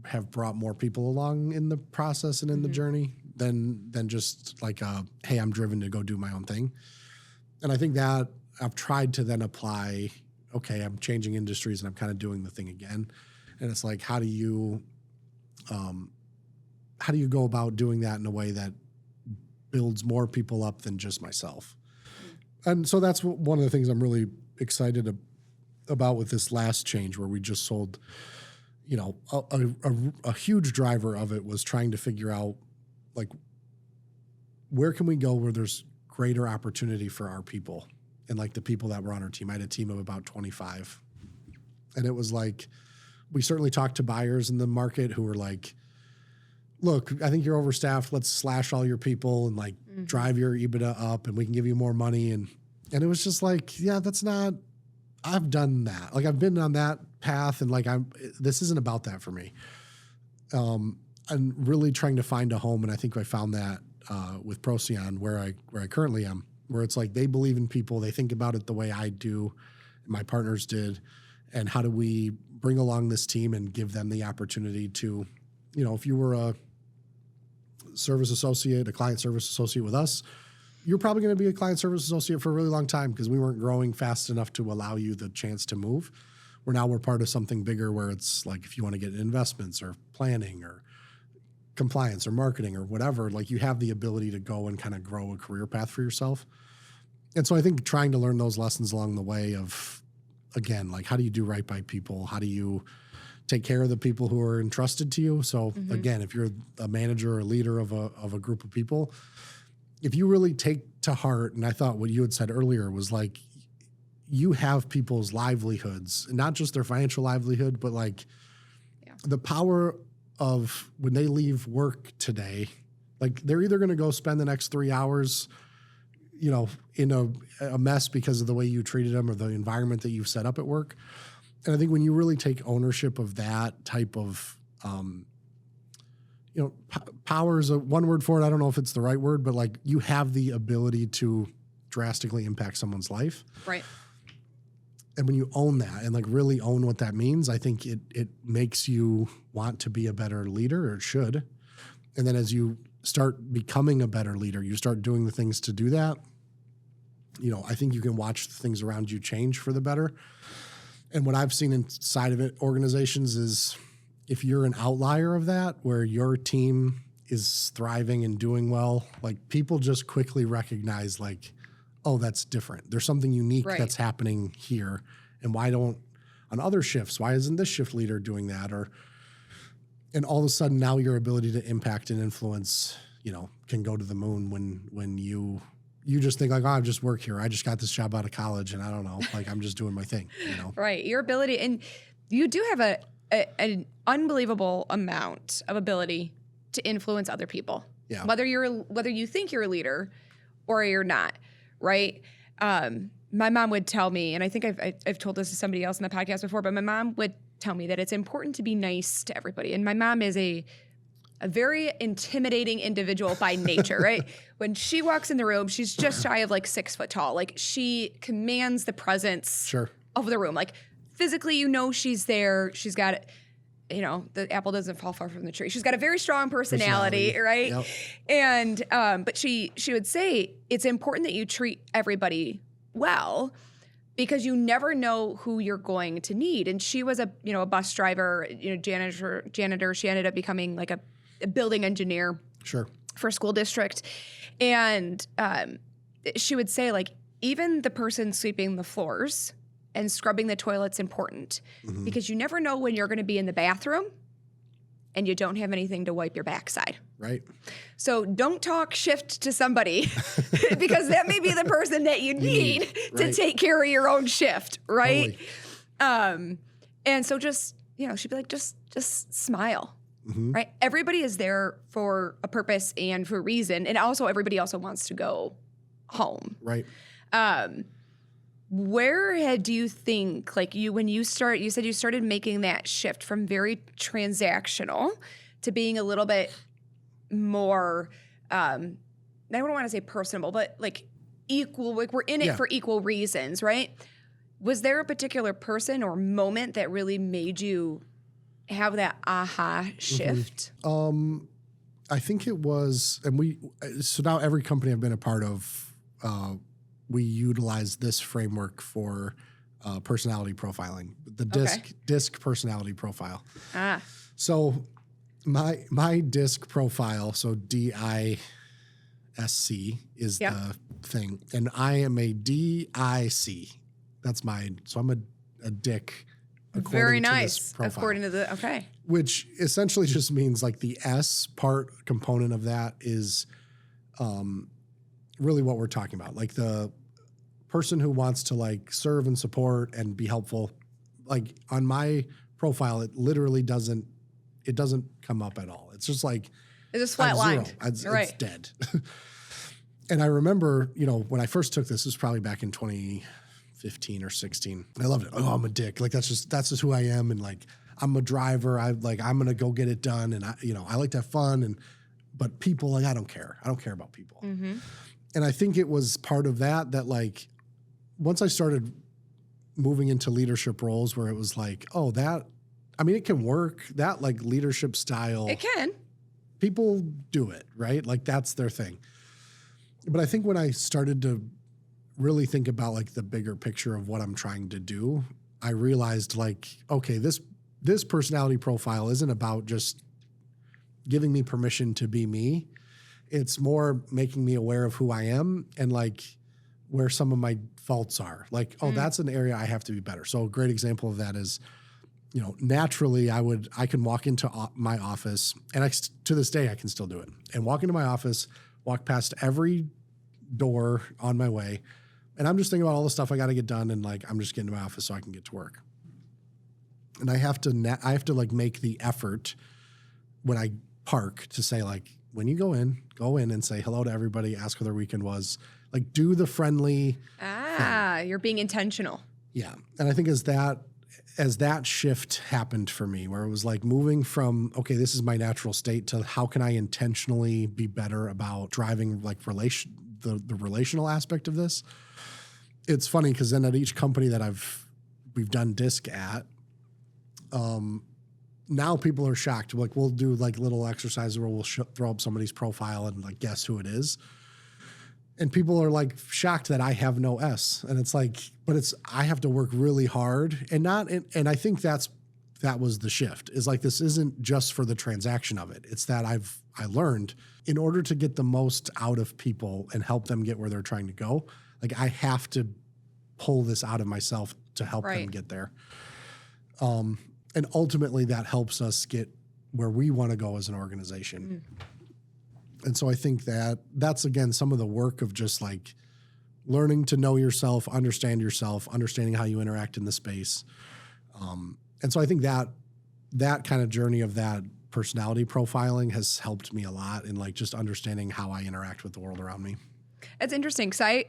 have brought more people along in the process and in the journey than just like, hey, I'm driven to go do my own thing. And I think that I've tried to then apply, okay, I'm changing industries and I'm kind of doing the thing again. And it's like, how do you go about doing that in a way that builds more people up than just myself? And so that's one of the things I'm really excited about with this last change where we just sold, a huge driver of it was trying to figure out like, where can we go where there's greater opportunity for our people and like the people that were on our team. I had a team of about 25 and it was like, we certainly talked to buyers in the market who were like, look, I think you're overstaffed. Let's slash all your people and like drive your EBITDA up and we can give you more money. And it was just like, yeah, I've done that. Like I've been on that path and like this isn't about that for me. I'm really trying to find a home. And I think I found that with Procyon where I currently am, where it's like, they believe in people. They think about it the way I do, my partners did. And how do we bring along this team and give them the opportunity to, if you were a service associate, a client service associate with us, you're probably going to be a client service associate for a really long time because we weren't growing fast enough to allow you the chance to move. We're part of something bigger where it's like, if you want to get investments or planning or compliance or marketing or whatever, like you have the ability to go and kind of grow a career path for yourself. And so I think trying to learn those lessons along the way of, again, like how do you do right by people? How do you take care of the people who are entrusted to you? So again, if you're a manager or a leader of a group of people, if you really take to heart, and I thought what you had said earlier was like, you have people's livelihoods, and not just their financial livelihood, but like the power of when they leave work today, like they're either going to go spend the next 3 hours in a mess because of the way you treated them or the environment that you've set up at work. And I think when you really take ownership of that type of, power is one word for it. I don't know if it's the right word, but like you have the ability to drastically impact someone's life. Right. And when you own that and like really own what that means, I think it makes you want to be a better leader, or it should. And then as you start becoming a better leader, you start doing the things to do that. I think you can watch the things around you change for the better. And what I've seen inside of it, organizations, is if you're an outlier of that, where your team is thriving and doing well, like people just quickly recognize like, oh, that's different. There's something unique that's happening here. And why isn't this shift leader doing that? And all of a sudden now your ability to impact and influence, can go to the moon when you just think like, oh, I just work here. I just got this job out of college and I don't know, like I'm just doing my thing, Right. Your ability, and you do have an unbelievable amount of ability to influence other people. Yeah. Whether you think you're a leader or you're not, right? My mom would tell me, and I think I've told this to somebody else in the podcast before, but my mom would tell me that it's important to be nice to everybody. And my mom is a very intimidating individual by nature, right? When she walks in the room, she's just shy of like 6 foot tall. Like she commands the presence of the room. Like physically, she's there. She's got, the apple doesn't fall far from the tree. She's got a very strong personality. Right? Yep. And, but she would say, it's important that you treat everybody well because you never know who you're going to need. And she was a bus driver, janitor. She ended up becoming like a building engineer for a school district. And she would say, like, even the person sweeping the floors and scrubbing the toilet's important because you never know when you're going to be in the bathroom and you don't have anything to wipe your backside. Right. So don't talk shift to somebody because that may be the person that you need to take care of your own shift, right? Totally. And so just, she'd be like, just smile. Right? Everybody is there for a purpose and for a reason. And also everybody also wants to go home. Right. Where do you think, like you said you started making that shift from very transactional to being a little bit more, I don't want to say personable, but like equal, like we're in it for equal reasons, right? Was there a particular person or moment that really made you have that aha shift? I think it was, so now every company I've been a part of, we utilize this framework for personality profiling, the DISC personality profile. So my DISC profile, so DISC is the thing, and I am a DIC. That's mine. So I'm a dick. Very nice. According to the which essentially just means like the S part component of that is really what we're talking about. Like the person who wants to like serve and support and be helpful. Like on my profile, it literally doesn't come up at all. It's just like it's just flatlined. It's dead. And I remember, when I first took this was probably back in 2015 or 16. I loved it. Oh, I'm a dick. Like that's just who I am. And like, I'm a driver. I'm going to go get it done. And I like to have fun but people, like, I don't care. I don't care about people. And I think it was part of that like, once I started moving into leadership roles where it was like, it can work. That like leadership style. It can. People do it, right? Like that's their thing. But I think when I started to really think about like the bigger picture of what I'm trying to do, I realized like, okay, this personality profile isn't about just giving me permission to be me. It's more making me aware of who I am and like where some of my faults are. Like, that's an area I have to be better. So a great example of that is, naturally I can walk into my office and to this day I can still do it and walk into my office, walk past every door on my way. And I'm just thinking about all the stuff I got to get done. And like, I'm just getting to my office so I can get to work. And I have to like make the effort when I park to say like, when you go in and say hello to everybody, ask how their weekend was, like do the friendly thing. You're being intentional. Yeah. And I think as that shift happened for me, where it was like moving from, okay, this is my natural state to how can I intentionally be better about driving like the relational aspect of this. It's funny because then at each company that we've done DISC at, now people are shocked. Like we'll do like little exercises where we'll throw up somebody's profile and like guess who it is. And people are like shocked that I have no S. And it's like, but I have to work really hard and I think that was the shift is like, this isn't just for the transaction of it. It's that I learned in order to get the most out of people and help them get where they're trying to go. Like I have to pull this out of myself to help them get there. And ultimately that helps us get where we want to go as an organization. And so I think that's again, some of the work of just like learning to know yourself, understanding how you interact in the space. And so I think that that kind of journey of that personality profiling has helped me a lot in like just understanding how I interact with the world around me. It's interesting because I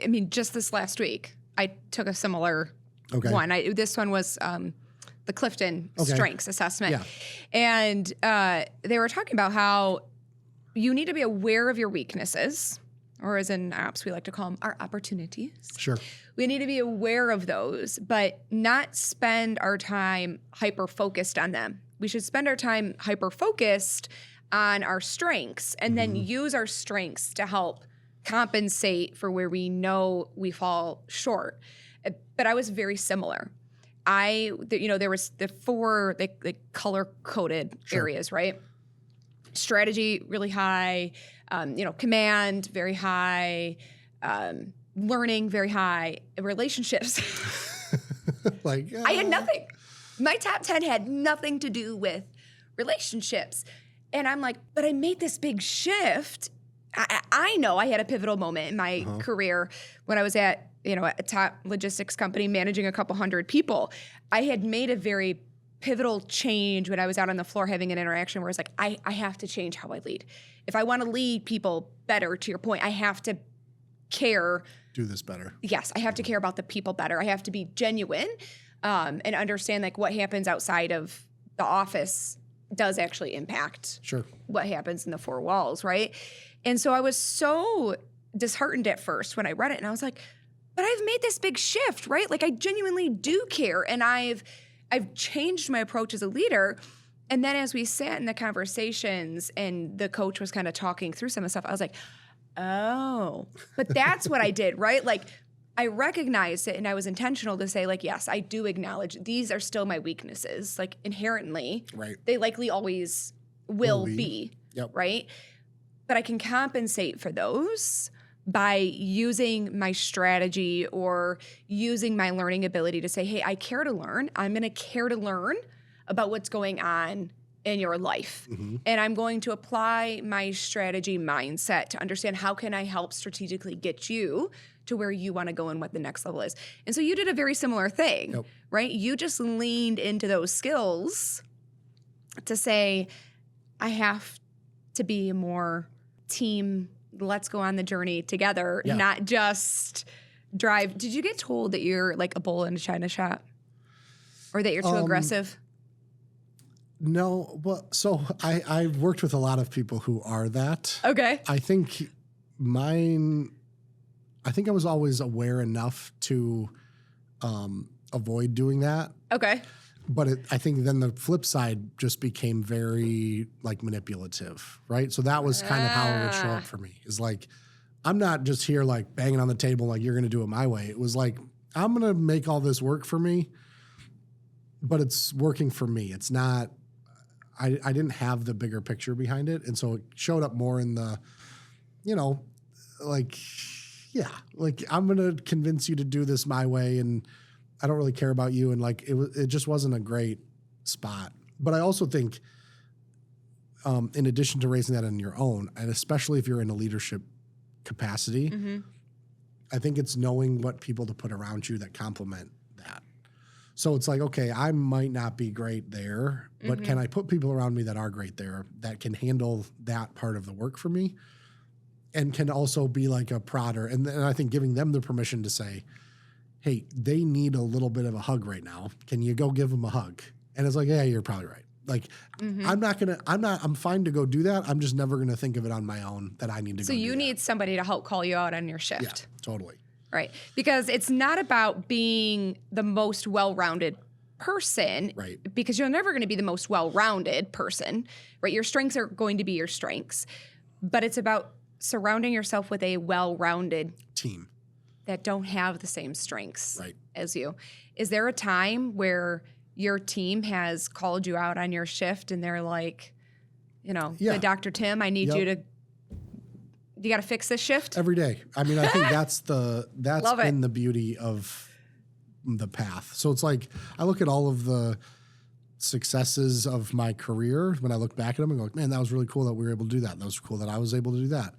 mean, just this last week, I took a similar one. This one was the Clifton Strengths Assessment. Yeah. And they were talking about how you need to be aware of your weaknesses, or as in ops, we like to call them our opportunities. Sure. We need to be aware of those, but not spend our time hyper-focused on them. We should spend our time hyper-focused on our strengths and then use our strengths to help compensate for where we know we fall short. But I was very similar. There was the 4 color-coded areas, right? Strategy, really high. Command, very high. Learning, very high. Relationships. I had nothing. My top 10 had nothing to do with relationships. And I'm like, but I made this big shift. I know I had a pivotal moment in my career when I was at a top logistics company managing a couple hundred people. I had made a very pivotal change when I was out on the floor having an interaction where it's like, I have to change how I lead. If I want to lead people better, to your point, I have to care. Do this better. Yes, I have to care about the people better. I have to be genuine and understand like what happens outside of the office does actually impact what happens in the 4 walls, right? And so I was so disheartened at first when I read it, and I was like, but I've made this big shift, right? Like I genuinely do care, and I've changed my approach as a leader. And then as we sat in the conversations and the coach was kind of talking through some of the stuff, I was like, oh, but that's what I did, right? Like I recognized it, and I was intentional to say like, yes, I do acknowledge these are still my weaknesses. Like inherently, they likely always will be, right? But I can compensate for those by using my strategy or using my learning ability to say, hey, I care to learn. I'm going to care to learn about what's going on in your life. And I'm going to apply my strategy mindset to understand how can I help strategically get you to where you want to go and what the next level is. And so you did a very similar thing, right? You just leaned into those skills to say, I have to be more team, let's go on the journey together, not just drive. Did you get told that you're like a bull in a china shop or that you're too aggressive? No. Well, so I've worked with a lot of people who are that. Okay. I think I was always aware enough to avoid doing that. Okay. But I think then the flip side just became very like manipulative, right? So that was kind of how it would show up for me. Is like, I'm not just here like banging on the table like you're going to do it my way. It was like, I'm going to make all this work for me, but it's working for me. It's not, I didn't have the bigger picture behind it. And so it showed up more in the, like I'm going to convince you to do this my way, and I don't really care about you. And like, it just wasn't a great spot. But I also think, in addition to raising that on your own, and especially if you're in a leadership capacity, I think it's knowing what people to put around you that complement that. So it's like, okay, I might not be great there, but can I put people around me that are great there, that can handle that part of the work for me and can also be like a prodder. And I think giving them the permission to say, hey, they need a little bit of a hug right now. Can you go give them a hug? And it's like, yeah, you're probably right. Like, I'm fine to go do that. I'm just never going to think of it on my own that I need to go do that. So you need somebody to help call you out on your shift. Yeah, totally. Right. Because it's not about being the most well-rounded person. Right. Because you're never going to be the most well-rounded person. Right. Your strengths are going to be your strengths. But it's about surrounding yourself with a well-rounded team that don't have the same strengths as you. Is there a time where your team has called you out on your shift and they're like, the Dr. Tim, I need you got to fix this shift? Every day. I mean, I think that's been the beauty of the path. So it's like, I look at all of the successes of my career. When I look back at them and go, man, that was really cool that we were able to do that. That was cool that I was able to do that.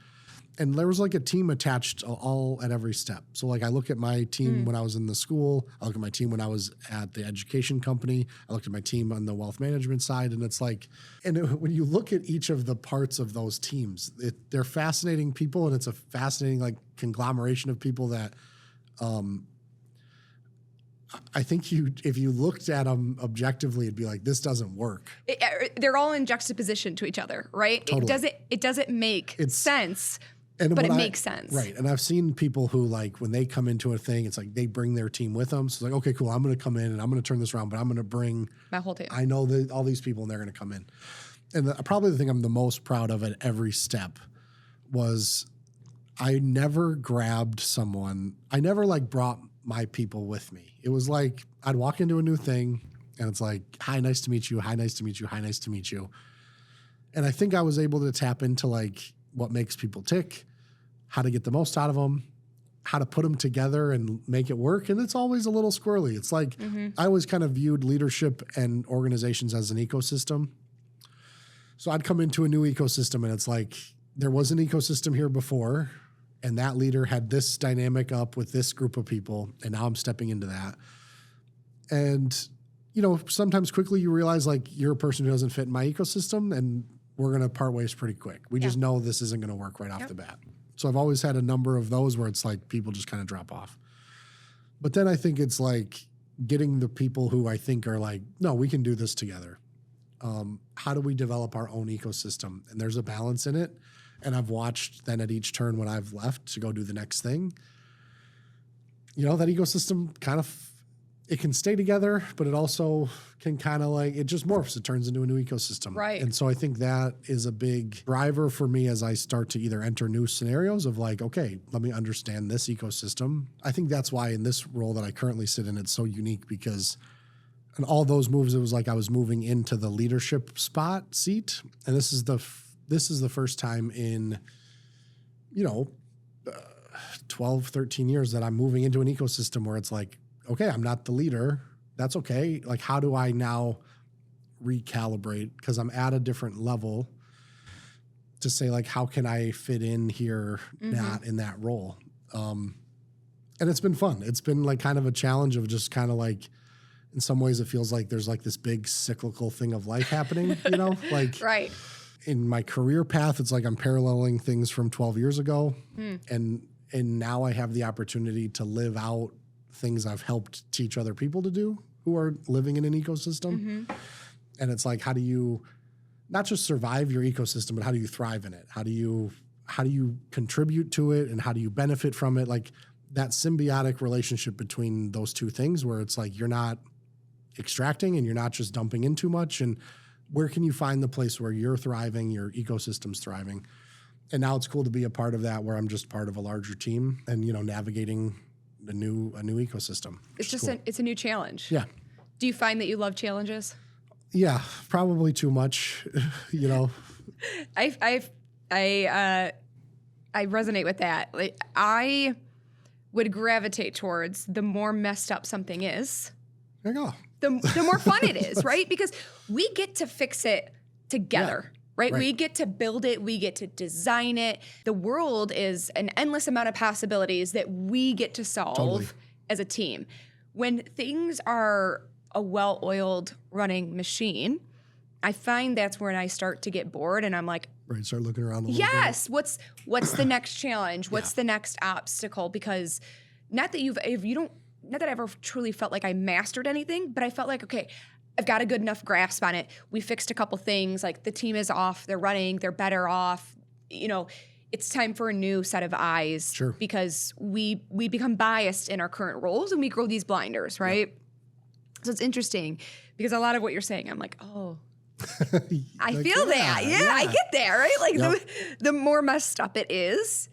And there was like a team attached all at every step. So like I look at my team when I was in the school, I look at my team when I was at the education company, I looked at my team on the wealth management side, and it's like, when you look at each of the parts of those teams, they're fascinating people, and it's a fascinating like conglomeration of people that I think if you looked at them objectively, it'd be like, this doesn't work. They're all in juxtaposition to each other, right? Totally. It doesn't make sense, but it makes sense. Right. And I've seen people who like, when they come into a thing, it's like they bring their team with them. So it's like, okay, cool. I'm going to come in and I'm going to turn this around, but I'm going to bring my whole team. I know all these people and they're going to come in. And probably the thing I'm the most proud of at every step was I never grabbed someone. I never like brought my people with me. It was like I'd walk into a new thing and it's like, hi, nice to meet you. Hi, nice to meet you. Hi, nice to meet you. And I think I was able to tap into like what makes people tick, how to get the most out of them, how to put them together and make it work. And it's always a little squirrely. It's like I always kind of viewed leadership and organizations as an ecosystem. So I'd come into a new ecosystem and it's like there was an ecosystem here before, and that leader had this dynamic up with this group of people, and now I'm stepping into that. And, you know, sometimes quickly you realize like you're a person who doesn't fit in my ecosystem, and we're going to part ways pretty quick. We just know this isn't going to work right off the bat. So I've always had a number of those where it's like people just kind of drop off. But then I think it's like getting the people who I think are like, no, we can do this together. How do we develop our own ecosystem? And there's a balance in it. And I've watched then at each turn when I've left to go do the next thing, you know, that ecosystem kind of, it can stay together, but it also can kind of like, it just morphs. It turns into a new ecosystem. Right. And so I think that is a big driver for me as I start to either enter new scenarios of like, okay, let me understand this ecosystem. I think that's why in this role that I currently sit in, it's so unique because in all those moves, it was like I was moving into the leadership seat. And this is the first time in, 12, 13 years that I'm moving into an ecosystem where it's like, okay, I'm not the leader. That's okay. Like, how do I now recalibrate? Because I'm at a different level to say, like, how can I fit in here, not in that role? And it's been fun. It's been like kind of a challenge of just kind of like, in some ways it feels like there's like this big cyclical thing of life happening, like right. In my career path, it's like I'm paralleling things from 12 years ago. And now I have the opportunity to live out things I've helped teach other people to do who are living in an ecosystem. And it's like, how do you not just survive your ecosystem, but how do you thrive in it? How do you contribute to it, and how do you benefit from it? Like that symbiotic relationship between those two things where it's like you're not extracting and you're not just dumping in too much. And where can you find the place where you're thriving, your ecosystem's thriving? And now it's cool to be a part of that where I'm just part of a larger team and, navigating a new ecosystem. It's just cool. It's a new challenge. Yeah. Do you find that you love challenges? Yeah, probably too much, I resonate with that. Like I would gravitate towards the more messed up something is. There you go. The more fun it is, right? Because we get to fix it together. Yeah. Right? We get to build it. We get to design it. The world is an endless amount of possibilities that we get to solve as a team. When things are a well-oiled running machine, I find that's when I start to get bored and I'm like, right, start looking around a little yes, what's the next challenge? What's the next obstacle? Because not that I've ever truly felt like I mastered anything, but I felt like, okay, I've got a good enough grasp on it. We fixed a couple things, like the team is off, they're running, they're better off. It's time for a new set of eyes. Sure. Because we become biased in our current roles and we grow these blinders, right? Yep. So it's interesting because a lot of what you're saying, I'm like, oh, I feel that. Yeah, I get there, right? Like the more messed up it is,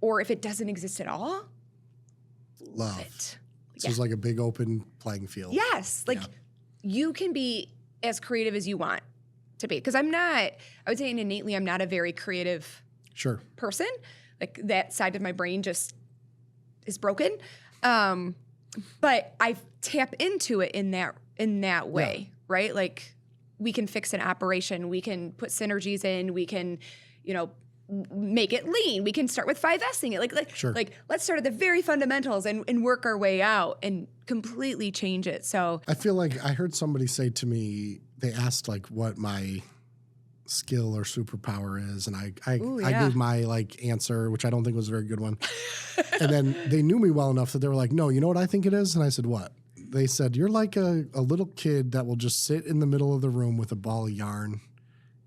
or if it doesn't exist at all, love it. It's just like a big open playing field. Yes. You can be as creative as you want to be. Because I would say innately, I'm not a very creative person. Like that side of my brain just is broken. But I tap into it in that way, right? Like we can fix an operation. We can put synergies in. We can, make it lean. We can start with 5S'ing it. Sure. Like let's start at the very fundamentals and work our way out and completely change it. So I feel like I heard somebody say to me, they asked like what my skill or superpower is, and I gave my like answer, which I don't think was a very good one. And then they knew me well enough that they were like, no, you know what I think it is? And I said, what? They said, you're like a little kid that will just sit in the middle of the room with a ball of yarn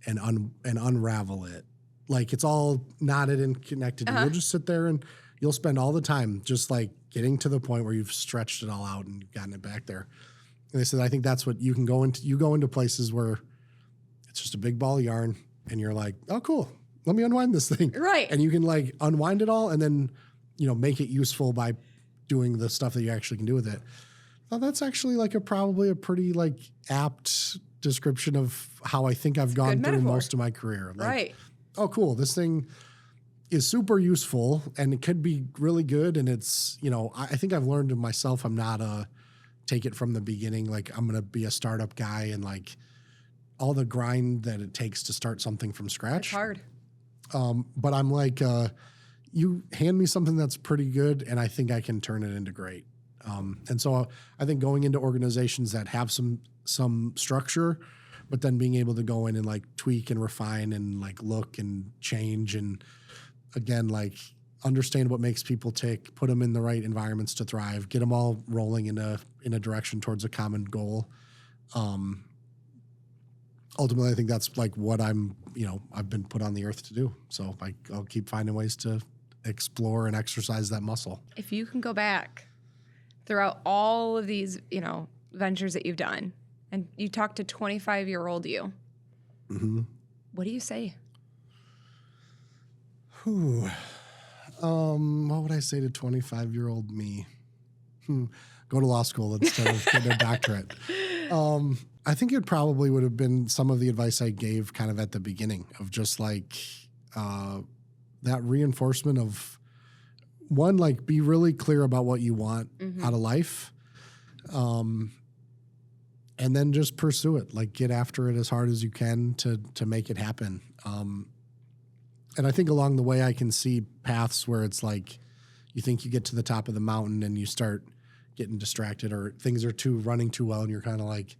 and unravel it. Like it's all knotted and connected. And you'll just sit there and you'll spend all the time just like getting to the point where you've stretched it all out and you've gotten it back there. And they said, I think that's what you can go into. You go into places where it's just a big ball of yarn and you're like, oh, cool. Let me unwind this thing. Right. And you can like unwind it all and then, make it useful by doing the stuff that you actually can do with it. Well, that's actually like probably a pretty like apt description of how I think I've gone through most of my career. Like, right. Oh, cool. This thing is super useful and it could be really good. And it's, I think I've learned to myself, I'm not take it from the beginning. Like I'm going to be a startup guy and like all the grind that it takes to start something from scratch. It's hard. But I'm like, you hand me something that's pretty good and I think I can turn it into great. And so I think going into organizations that have some structure, but then being able to go in and like tweak and refine and like look and change and again, like understand what makes people tick, put them in the right environments to thrive, get them all rolling in a direction towards a common goal. Ultimately, I think that's like what I've been put on the earth to do. So I'll keep finding ways to explore and exercise that muscle. If you can go back throughout all of these, ventures that you've done, and you talk to 25-year-old you, what do you say? What would I say to 25-year-old me? Go to law school instead of getting a doctorate. I think it probably would have been some of the advice I gave kind of at the beginning of just like that reinforcement of one, like be really clear about what you want out of life. And then just pursue it, like get after it as hard as you can to make it happen. And I think along the way I can see paths where it's like you think you get to the top of the mountain and you start getting distracted or things are running too well and you're kind of like,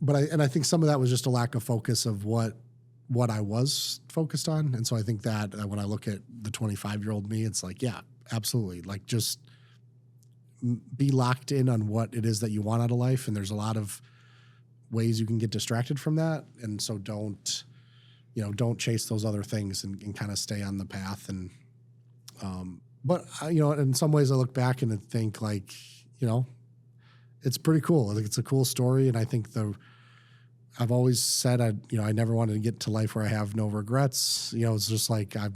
but I think some of that was just a lack of focus of what I was focused on. And so I think that when I look at the 25-year-old me, it's like, yeah, absolutely. Like just be locked in on what it is that you want out of life. And there's a lot of ways you can get distracted from that. And so don't chase those other things and kind of stay on the path. And, but in some ways I look back and I think like, it's pretty cool. I think it's a cool story. And I think I've always said, I never wanted to get to life where I have no regrets. It's just like, I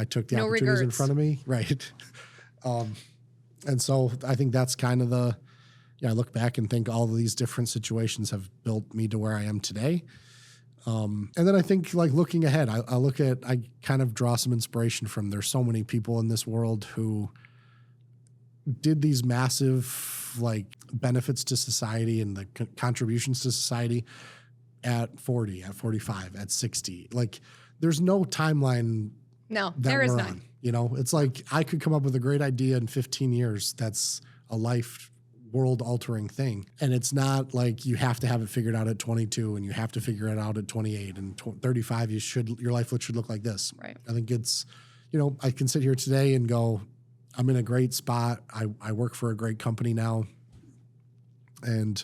took the opportunities in front of me. Right. And so I think that's kind of I look back and think all of these different situations have built me to where I am today. And then I think like looking ahead, I kind of draw some inspiration from, there's so many people in this world who did these massive like benefits to society and the contributions to society at 40, at 45, at 60. Like there's no timeline. No, there is none. It's like I could come up with a great idea in 15 years. That's a life world altering thing. And it's not like you have to have it figured out at 22 and you have to figure it out at 28 and 35. Your life should look like this. Right. I think it's, I can sit here today and go, I'm in a great spot. I work for a great company now. And,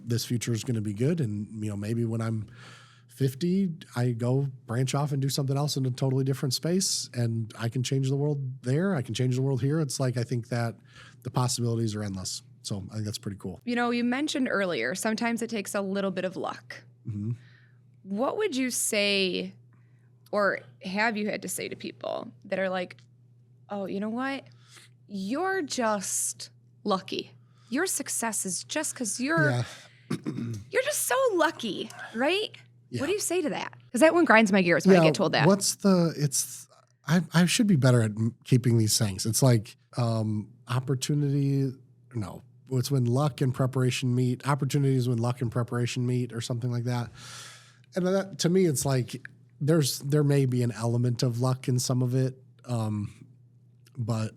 this future is going to be good. And, maybe when I'm 50, I go branch off and do something else in a totally different space. And I can change the world there. I can change the world here. It's like, I think that the possibilities are endless. So I think that's pretty cool. You mentioned earlier, sometimes it takes a little bit of luck. Mm-hmm. What would you say, or have you had to say to people that are like, oh, you know what? You're just lucky. Your success is just because you're just so lucky, right? Yeah. What do you say to that? Because that one grinds my gears when I get told that. I should be better at keeping these sayings. It's like opportunity. No, it's when luck and preparation meet. Opportunities when luck and preparation meet, or something like that. And that, to me, it's like there may be an element of luck in some of it, but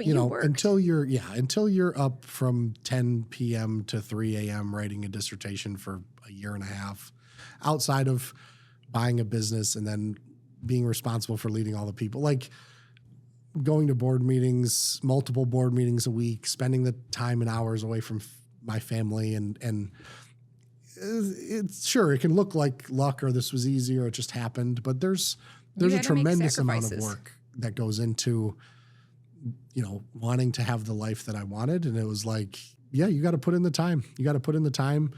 you know, worked. until you're up from 10 p.m. to 3 a.m. writing a dissertation for a year and a half, outside of buying a business and then being responsible for leading all the people, like going to board meetings, multiple board meetings a week, spending the time and hours away from my family, and it's sure it can look like luck or this was easy or it just happened, but there's a tremendous amount of work that goes into, you know, wanting to have the life that I wanted. And it was like, yeah, you got to put in the time. You got to put in the time,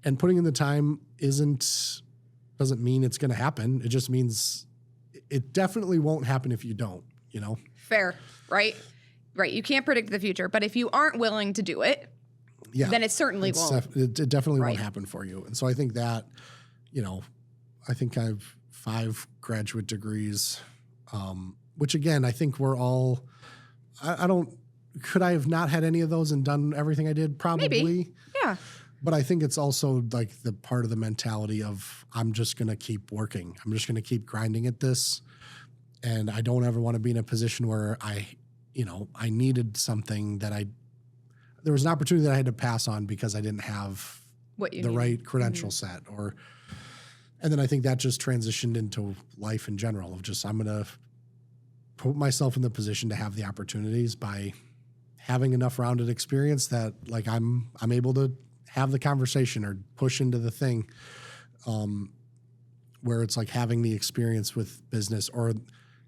and putting in the time doesn't mean it's going to happen. It just means it definitely won't happen if you don't, you know? Fair, right? Right. You can't predict the future, but if you aren't willing to do it, then it certainly won't. It definitely won't happen for you. And so I think that, you know, I think I have 5 graduate degrees, which again, I think we're all, could I have not had any of those and done everything I did? Probably. Maybe. Yeah. But I think it's also like the part of the mentality of I'm just going to keep working. I'm just going to keep grinding at this. And I don't ever want to be in a position where I needed something that there was an opportunity that I had to pass on because I didn't have the right credential set, and then I think that just transitioned into life in general of just, I'm going to put myself in the position to have the opportunities by having enough rounded experience that like I'm able to have the conversation or push into the thing, where it's like having the experience with business, or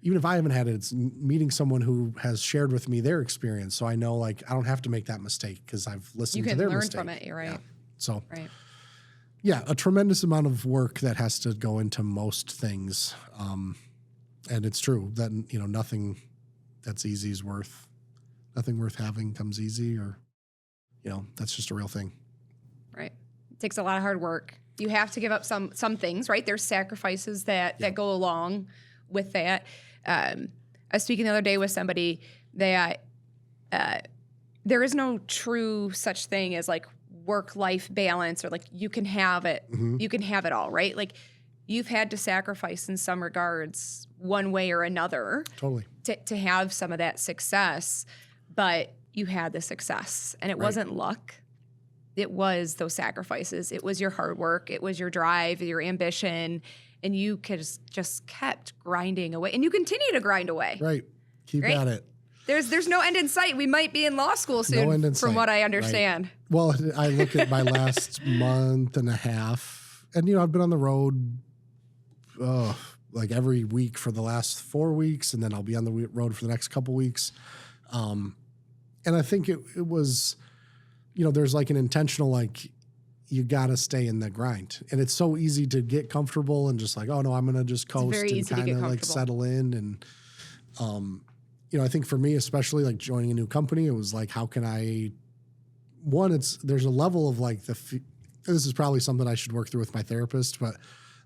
even if I haven't had it, it's meeting someone who has shared with me their experience. So I know like I don't have to make that mistake because I've listened to their mistake. You can learn from it, you're right. Yeah. So, right. Yeah, a tremendous amount of work that has to go into most things. And it's true that, you know, nothing that's easy is nothing worth having comes easy, or, you know, that's just a real thing. Right. It takes a lot of hard work. You have to give up some things, right? There's sacrifices that go along with that. I was speaking the other day with somebody that there is no true such thing as like work-life balance, or like you can have it, you can have it all, right? Like you've had to sacrifice in some regards one way or another Totally. to have some of that success, but you had the success, and it wasn't luck. It was those sacrifices. It was your hard work. It was your drive, your ambition, and you just kept grinding away, and you continue to grind away. Right. Keep at it. There's no end in sight. We might be in law school soon, from what I understand. Right. Well, I look at my last month and a half, and, you know, I've been on the road like every week for the last 4 weeks, and then I'll be on the road for the next couple weeks. And I think it was, you know, there's like an intentional, like, you got to stay in the grind. And it's so easy to get comfortable and just like, oh no, I'm going to just coast and kind of like settle in. And, you know, I think for me, especially like joining a new company, it was like, how can there's a level of like this is probably something I should work through with my therapist, but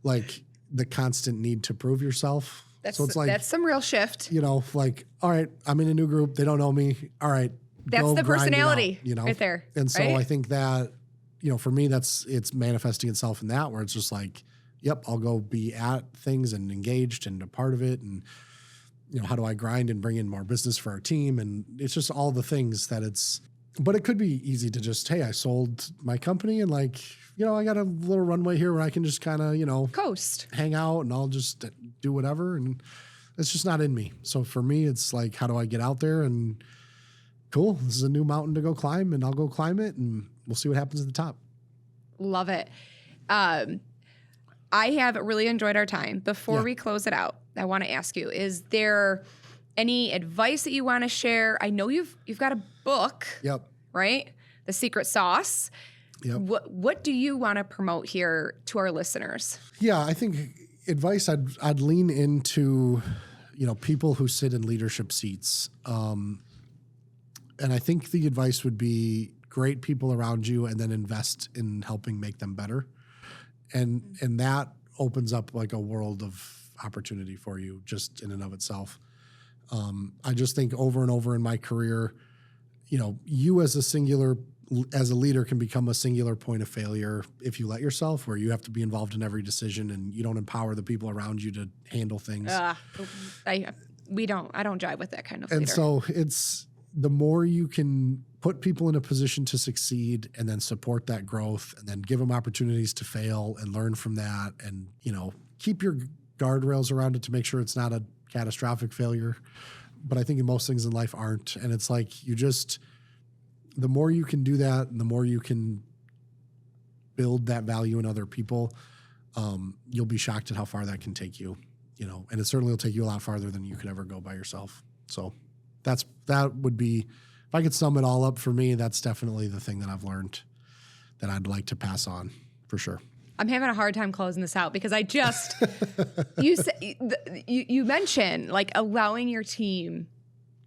like the constant need to prove yourself. So it's like, that's some real shift. You know, like, all right, I'm in a new group. They don't know me. All right. That's the personality, you know, right there. And so I think that, you know, for me, it's manifesting itself in that, where it's just like, yep, I'll go be at things and engaged and a part of it. And, you know, how do I grind and bring in more business for our team? And it's just all the things but it could be easy to just, hey, I sold my company and like, you know, I got a little runway here where I can just kind of, you know, coast, hang out, and I'll just do whatever. And it's just not in me. So for me, it's like, how do I get out there and cool, this is a new mountain to go climb, and I'll go climb it, and we'll see what happens at the top. Love it. I have really enjoyed our time. Before we close it out, I want to ask you, is there any advice that you want to share? I know you've got a book, right? The Secret Sauce. Yep. What do you want to promote here to our listeners? Yeah, I think advice I'd lean into, you know, people who sit in leadership seats. And I think the advice would be great people around you, and then invest in helping make them better. And that opens up like a world of opportunity for you just in and of itself. I just think over and over in my career, you know, you as a singular as a leader can become a singular point of failure if you let yourself, where you have to be involved in every decision and you don't empower the people around you to handle things. I don't jive with that kind of leader. And so it's the more you can put people in a position to succeed and then support that growth and then give them opportunities to fail and learn from that and, keep your guardrails around it to make sure it's not a catastrophic failure. But I think in most things in life aren't. And it's like the more you can do that and the more you can build that value in other people, you'll be shocked at how far that can take you, and it certainly will take you a lot farther than you could ever go by yourself. So that would be, if I could sum it all up for me, that's definitely the thing that I've learned that I'd like to pass on for sure. I'm having a hard time closing this out because I just, you mentioned like allowing your team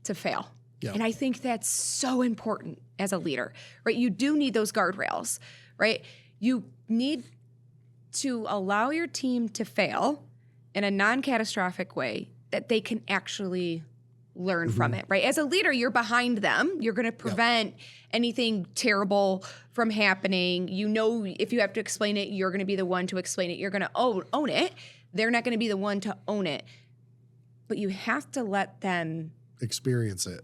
to fail. Yeah. And I think that's so important as a leader, right? You do need those guardrails, right? You need to allow your team to fail in a non-catastrophic way that they can actually learn from it, right? As a leader, you're behind them. You're going to prevent anything terrible from happening. If you have to explain it, you're going to be the one to explain it. You're going to own it. They're not going to be the one to own it. But you have to let them experience it.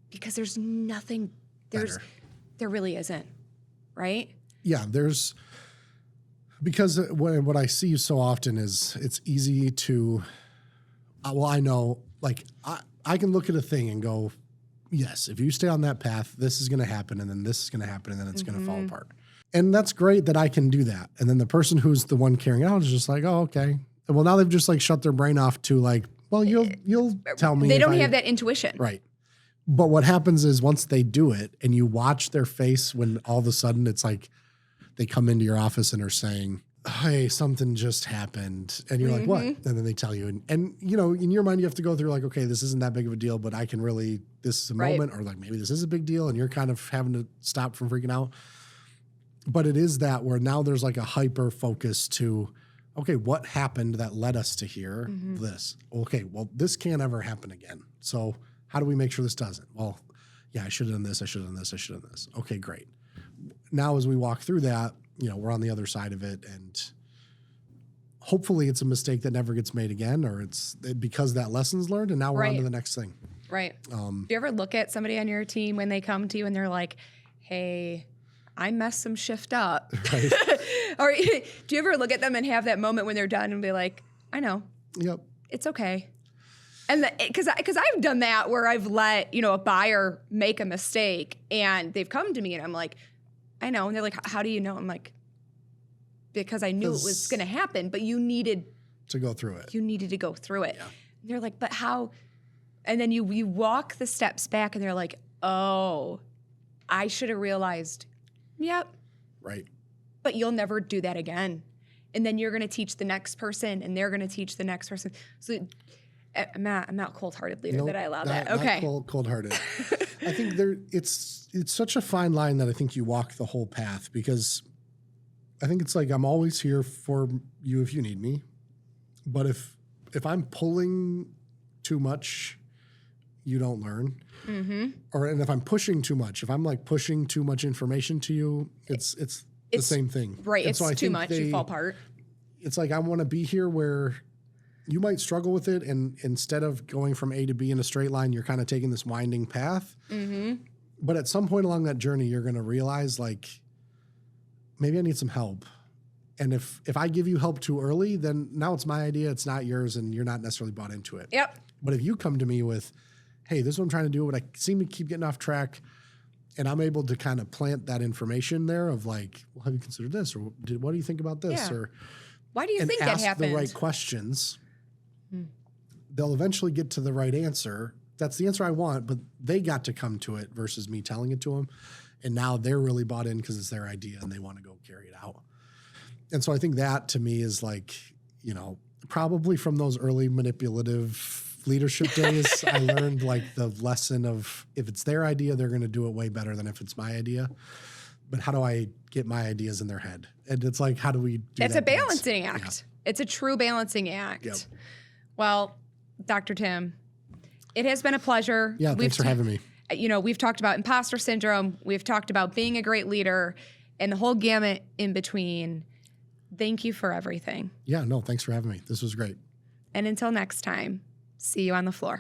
Because there's nothing, there really isn't, right? Yeah, because what I see so often is it's easy to, I know, like, I can look at a thing and go, yes, if you stay on that path, this is going to happen, and then this is going to happen, and then it's going to fall apart. And that's great that I can do that. And then the person who's the one carrying it out is just like, oh, okay. And well, now they've just like shut their brain off to like, well, you'll tell me. They don't have that intuition. Right. But what happens is once they do it and you watch their face when all of a sudden it's like they come into your office and are saying, hey, something just happened. And you're like, what? And then they tell you. And in your mind, you have to go through like, okay, this isn't that big of a deal, but I can really, this is a moment, or like maybe this is a big deal. And you're kind of having to stop from freaking out. But it is that where now there's like a hyper focus to, okay, what happened that led us to hear this? Okay, well, this can't ever happen again. So how do we make sure this doesn't? Well, yeah, I should have done this. I should have done this. I should have done this. Okay, great. Now, as we walk through that, we're on the other side of it, and hopefully it's a mistake that never gets made again, or it's because that lesson's learned, and now we're on to the next thing. Right. Do you ever look at somebody on your team when they come to you and they're like, hey, I messed some shift up? Right. Or do you ever look at them and have that moment when they're done and be like, I know. Yep. It's okay. And because I've done that where I've let, a buyer make a mistake and they've come to me and I'm like, I know. And they're like, how do you know? I'm like, because I knew it was going to happen, but you needed to go through it. You needed to go through it. Yeah. And they're like, but how? And then you walk the steps back and they're like, oh, I should have realized. Yep. Right. But you'll never do that again. And then you're going to teach the next person and they're going to teach the next person. So I'm not cold-hearted leader that I allow that. Okay. Not cold-hearted. I think it's such a fine line that I think you walk the whole path, because I think it's like I'm always here for you if you need me. But if I'm pulling too much, you don't learn. And if I'm pushing too much, if I'm like pushing too much information to you, it's the same thing. Right. And it's too much. You fall apart. It's like I want to be here where you might struggle with it, and instead of going from A to B in a straight line, you're kind of taking this winding path. But at some point along that journey, you're going to realize, like, maybe I need some help. And if I give you help too early, then now it's my idea, it's not yours, and you're not necessarily bought into it. Yep. But if you come to me with, hey, this is what I'm trying to do, but I seem to keep getting off track, and I'm able to kind of plant that information there of like, well, have you considered this? Or what do you think about this? Yeah. Or why do you think that happened? Ask the right questions. They'll eventually get to the right answer. That's the answer I want, but they got to come to it versus me telling it to them. And now they're really bought in because it's their idea and they want to go carry it out. And so I think that to me is like, probably from those early manipulative leadership days, I learned like the lesson of if it's their idea, they're going to do it way better than if it's my idea. But how do I get my ideas in their head? And it's like, how do we do that? It's a balancing act. Yeah. It's a true balancing act. Well, Dr. Tim, it has been a pleasure. Yeah, thanks for having me. you know, we've talked about imposter syndrome. We've talked about being a great leader and the whole gamut in between. Thank you for everything. Yeah, no, thanks for having me. This was great. And until next time, see you on the floor.